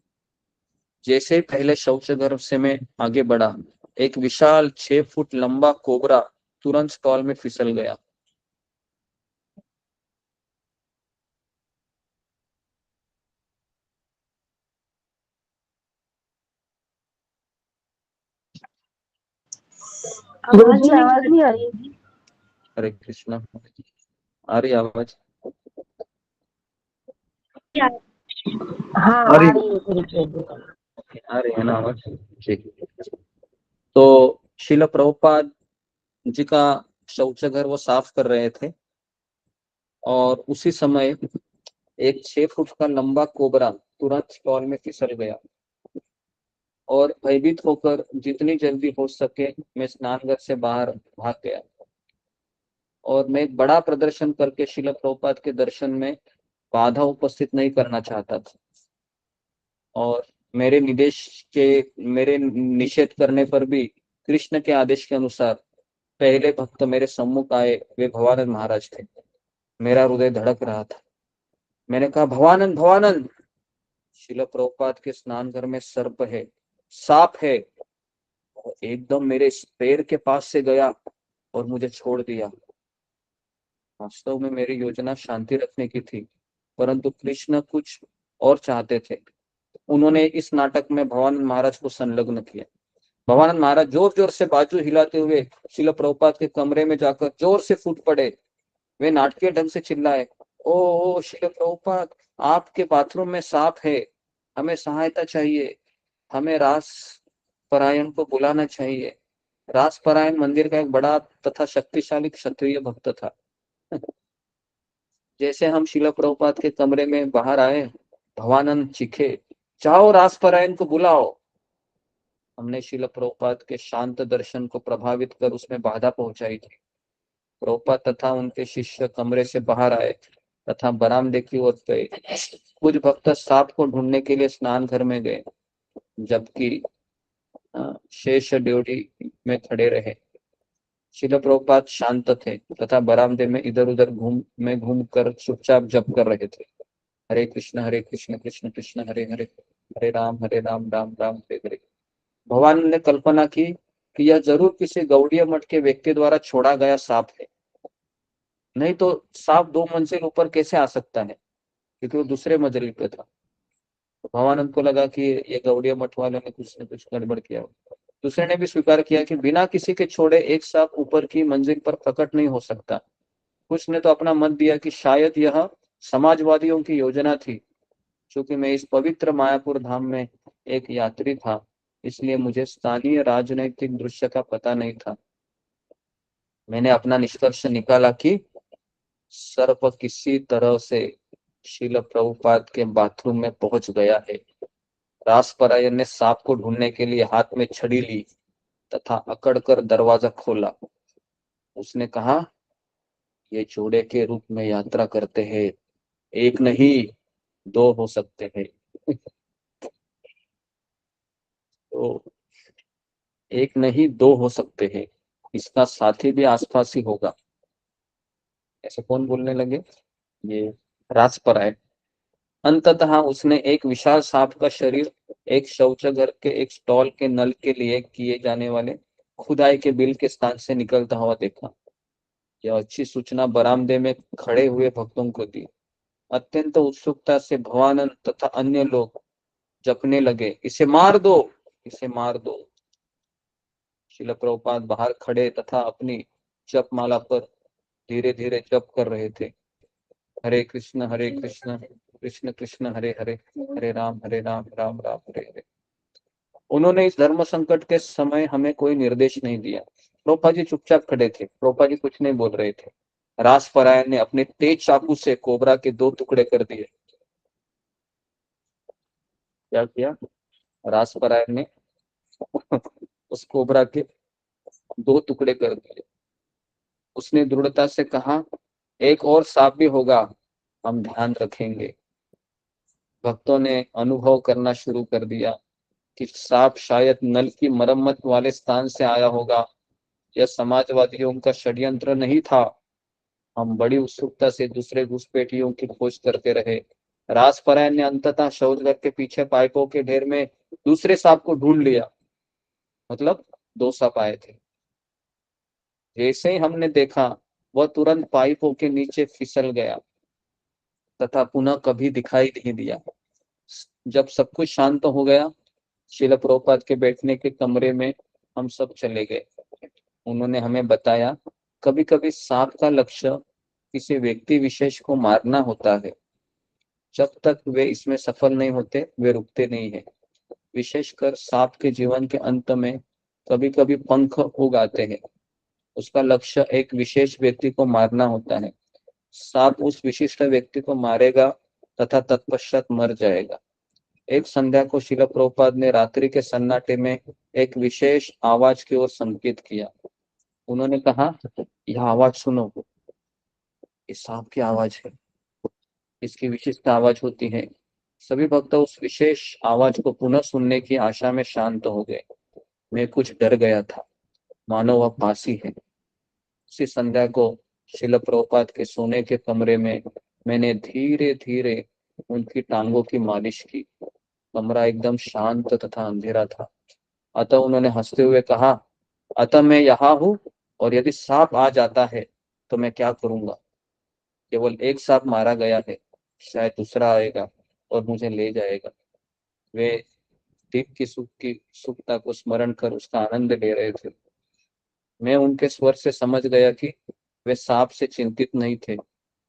जैसे ही पहले शौचघर से मैं आगे बढ़ा, एक विशाल 6 फुट लंबा कोबरा तुरंत स्टॉल में फिसल गया। गुरुजी आवाज नहीं आ रही। हरे कृष्णा, आ रही आवाज? हाँ, आ रही है गुरुजी। आ रही है ना आवाज? ठीक। तो शिल प्रभुपाद जी का शौचघर वो साफ कर रहे थे और उसी समय एक 6 फुट का लंबा कोबरा तुरंत स्टॉल में फिसल गया और भयभीत होकर जितनी जल्दी हो सके मैं स्नानघर से बाहर भाग गया और मैं एक बड़ा प्रदर्शन करके शिल प्रभुपाद के दर्शन में बाधा उपस्थित नहीं करना चाहता था। और मेरे निषेध करने पर भी कृष्ण के आदेश के अनुसार पहले भक्त मेरे सम्मुख आए, वे भवानंद महाराज थे। मेरा हृदय धड़क रहा था। मैंने कहा, भवानंद भवानंद। शिल प्रभुपाद के स्नानघर में सर्प है, सांप है। और एकदम मेरे पैर के पास से गया और मुझे छोड़ दिया। वास्तव में मेरी योजना शांति रखने की थी, परंतु कृष्ण कुछ और चाहते थे। उन्होंने इस नाटक में भवानंद महाराज को संलग्न किया। भवानंद महाराज जोर जोर से बाजू हिलाते हुए शिल प्रभुपाद के कमरे में जाकर जोर से फूट पड़े। वे नाटकीय ढंग से चिल्लाए, ओ शिल प्रभुपाद, आपके बाथरूम में सांप है, हमें सहायता चाहिए, हमें रास परायण को बुलाना चाहिए। रास परायण मंदिर का एक बड़ा तथा शक्तिशाली क्षत्रिय भक्त था। जैसे हम शिल प्रभुपाद के कमरे में बाहर आए, भवानंद चीखे, जाओ रास परायण को बुलाओ। हमने शिल प्रभुपाद के शांत दर्शन को प्रभावित कर उसमें बाधा पहुंचाई थी। प्रभुपाद तथा उनके शिष्य कमरे से बाहर आए तथा बरामदे की ओर गए। कुछ भक्त सांप को ढूंढने के लिए स्नान घर में गए, जबकि शेष ड्योढ़ी में खड़े रहे। शिल प्रभुपाद शांत थे तथा बरामदे में इधर उधर घूम कर चुपचाप जप कर रहे थे। हरे कृष्ण कृष्ण कृष्ण हरे हरे, हरे राम राम राम हरे हरे। भगवान ने कल्पना की कि यह जरूर किसी गौड़ीय मठ के व्यक्ति द्वारा छोड़ा गया सांप है, नहीं तो सांप 2 मंजिल ऊपर कैसे आ सकता है, क्योंकि वो दूसरे मंजिल पे था। तो भवानंद को लगा कि ये गौड़ीय मठ वालों ने कुछ न कुछ गड़बड़ किया। दूसरे ने भी स्वीकार किया कि बिना किसी के छोड़े एक सांप ऊपर की मंजिल पर प्रकट नहीं हो सकता। कुछ ने तो अपना मत दिया कि शायद यह समाजवादियों की योजना थी। क्योंकि मैं इस पवित्र मायापुर धाम में एक यात्री था, इसलिए मुझे स्थानीय राजनैतिक दृश्य का पता नहीं था। मैंने अपना निष्कर्ष निकाला कि सर्प किसी तरह से शिल प्रभुपाद के बाथरूम में पहुंच गया है। रासपरायण ने सांप को ढूंढने के लिए हाथ में छड़ी ली तथा अकड़कर दरवाजा खोला। उसने कहा, ये जोड़े के रूप में यात्रा करते हैं, एक नहीं 2 हो सकते हैं। तो एक नहीं 2 हो सकते हैं, इसका साथी भी आसपास ही होगा। ऐसे कौन बोलने लगे? ये रासपरायण। अंततः उसने एक विशाल सांप का शरीर एक शौचघर के एक स्टॉल के नल के लिए किए जाने वाले खुदाई के बिल के स्थान से निकलता हुआ देखा। यह अच्छी सूचना बरामदे में खड़े हुए भक्तों को दी। अत्यंत उत्सुकता से भवानंद तथा अन्य लोग जपने लगे, इसे मार दो, इसे मार दो। शिल प्रभुपाद बाहर खड़े तथा अपनी जपमाला पर धीरे धीरे जप कर रहे थे, हरे कृष्ण कृष्ण कृष्ण हरे हरे, हरे राम राम राम हरे हरे। उन्होंने इस धर्म संकट के समय हमें कोई निर्देश नहीं दिया। प्रभुपाद जी चुपचाप खड़े थे, प्रभुपाद जी कुछ नहीं बोल रहे थे। रासपरायण ने अपने तेज चाकू से कोबरा के 2 टुकड़े कर दिए। क्या किया? रासपरायण ने उस कोबरा के 2 टुकड़े कर दिए। उसने दृढ़ता से कहा, एक और सांप भी होगा, हम ध्यान रखेंगे। भक्तों ने अनुभव करना शुरू कर दिया कि सांप शायद नल की मरम्मत वाले स्थान से आया होगा। यह समाजवादियों का षड्यंत्र नहीं था। हम बड़ी उत्सुकता से दूसरे घुसपैठियों की खोज करते रहे। रासपरायण ने अंततः शौचघर के पीछे पाइपों के ढेर में दूसरे सांप को ढूंढ लिया। मतलब 2 सांप आए थे। जैसे ही हमने देखा, वह तुरंत पाइपों के नीचे फिसल गया तथा पुनः कभी दिखाई नहीं दिया। जब सब कुछ शांत हो गया, श्रील प्रभुपाद के बैठने के कमरे में हम सब चले गए। उन्होंने हमें बताया, कभी कभी सांप का लक्ष्य किसी व्यक्ति विशेष को मारना होता है। जब तक वे इसमें सफल नहीं होते, वे रुकते नहीं है। विशेषकर सांप के जीवन के अंत में कभी कभी पंख उगाते हैं। उसका लक्ष्य एक विशेष व्यक्ति को मारना होता है। सांप उस विशिष्ट व्यक्ति को मारेगा तथा तत्पश्चात मर जाएगा। एक संध्या को श्रील प्रभुपाद ने रात्रि के सन्नाटे में एक विशेष आवाज की ओर संकेत किया। उन्होंने कहा, यह आवाज सुनो, इस सांप की आवाज है। इसकी विशिष्ट आवाज होती है। सभी भक्त उस विशेष आवाज को पुनः सुनने की आशा में शांत हो गए। मैं कुछ डर गया था, मानो वह पासी है। उसी संध्या को श्रील प्रभुपाद के सोने के कमरे में मैंने धीरे धीरे उनकी टांगों की मालिश की। कमरा एकदम शांत तथा अंधेरा था। अतः उन्होंने हंसते हुए कहा, अतः मैं यहाँ हूँ, और यदि सांप आ जाता है तो मैं क्या करूंगा? केवल एक सांप मारा गया है, शायद दूसरा आएगा और मुझे ले जाएगा। वे दीप की सुखता को स्मरण कर उसका आनंद ले रहे थे। मैं उनके स्वर से समझ गया कि वे सांप से चिंतित नहीं थे।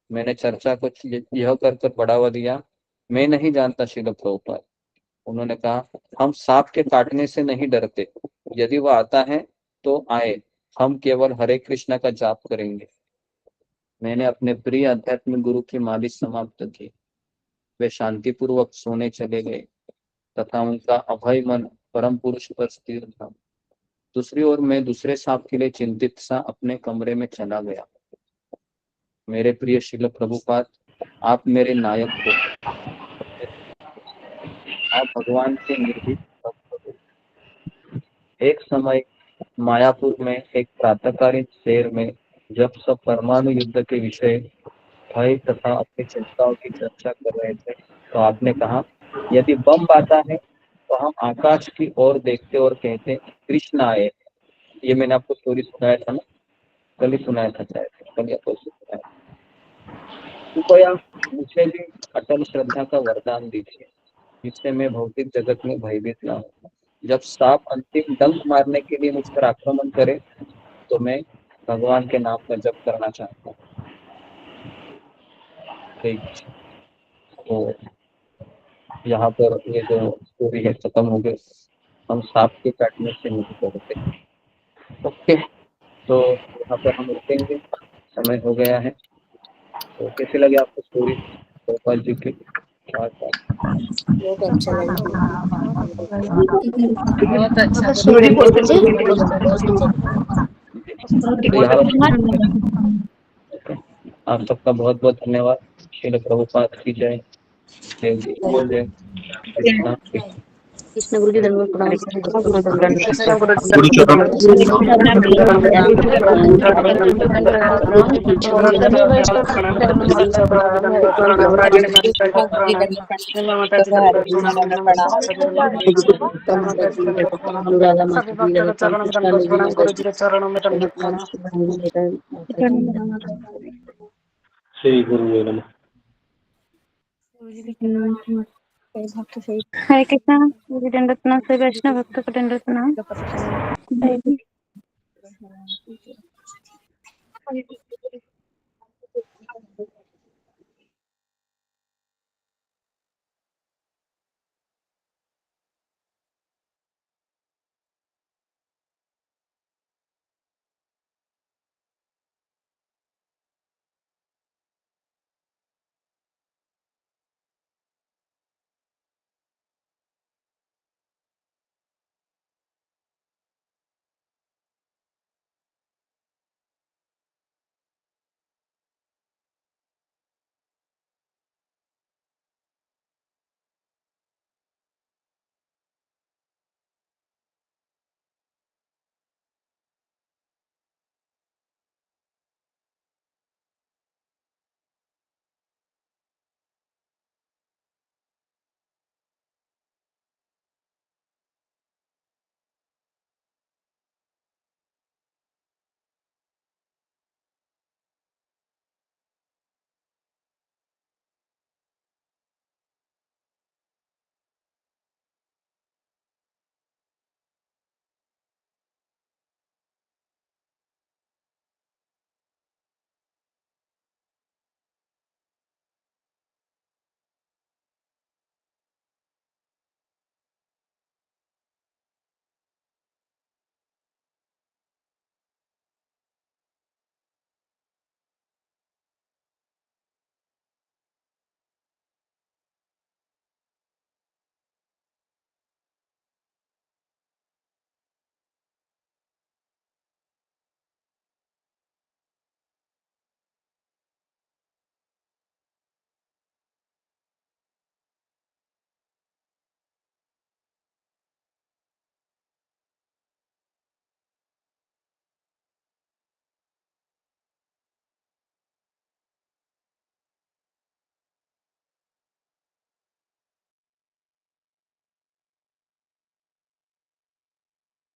मैंने चर्चा को यह कर बढ़ावा दिया, मैं नहीं जानता श्रील प्रभुपाद। उन्होंने कहा, हम सांप के काटने से नहीं डरते। यदि वह आता है तो आए, हम केवल हरे कृष्णा का जाप करेंगे। मैंने अपने प्रिय आध्यात्मिक गुरु की मालिश समाप्त की। वे शांतिपूर्वक सोने चले गए तथा उनका अभय मन परम पुरुष पर स्थिर था। दूसरी ओर मैं दूसरे सांप के लिए चिंतित सा अपने कमरे में चला गया। मेरे प्रिय श्रील प्रभुपाद, आप मेरे नायक हो। आप भगवान के निर्भीक भक्त हो। एक समय मायापुर में एक प्रातःकालीन शेर में जब सब परमाणु युद्ध के विषय, भय तथा अपनी चिंताओं की चर्चा कर रहे थे, तो आपने कहा, यदि बम आता है तो हम आकाश की ओर देखते और कहते, कृष्ण आए। ये मैंने आपको स्टोरी सुनाया था ना, कल ही सुनाया था शायद, कल या तो सुनाया। कृपया मुझे भी अटल श्रद्धा का वरदान दीजिए, जिससे मैं भौतिक जगत में भयभीत ना हूँ। जब सांप अंतिम डंक मारने के लिए मुझ पर आक्रमण करे तो मैं भगवान के नाम का जप करना चाहता हूँ। ठीक, तो यहाँ पर ये जो स्टोरी है खत्म हो गई। हम सांप के काटने से नहीं डरते। ओके, तो यहाँ पर हम रुकेंगे, समय हो गया है। तो कैसे लगे आपको स्टोरी गोपाल जी की? बहुत अच्छा लगा। बहुत अच्छा। आप सबका बहुत बहुत धन्यवाद। श्रील प्रभुपाद की जय। जय कृष्णा। कृष्ण गुरु जी धन्यवाद प्रणाम। कृष्ण गुरु जी गुरु चरण अनुराधा माता जी लगातार कृष्णा देवी माता गुरु जी के चरणों में दंडवत जी प्रणाम। शुभांगी माता श्री गुरु नमः। हरे कृष्णा गुरु जी दंडवत प्रणाम। सभी वैष्णव भक्तों को दंडवत प्रणाम।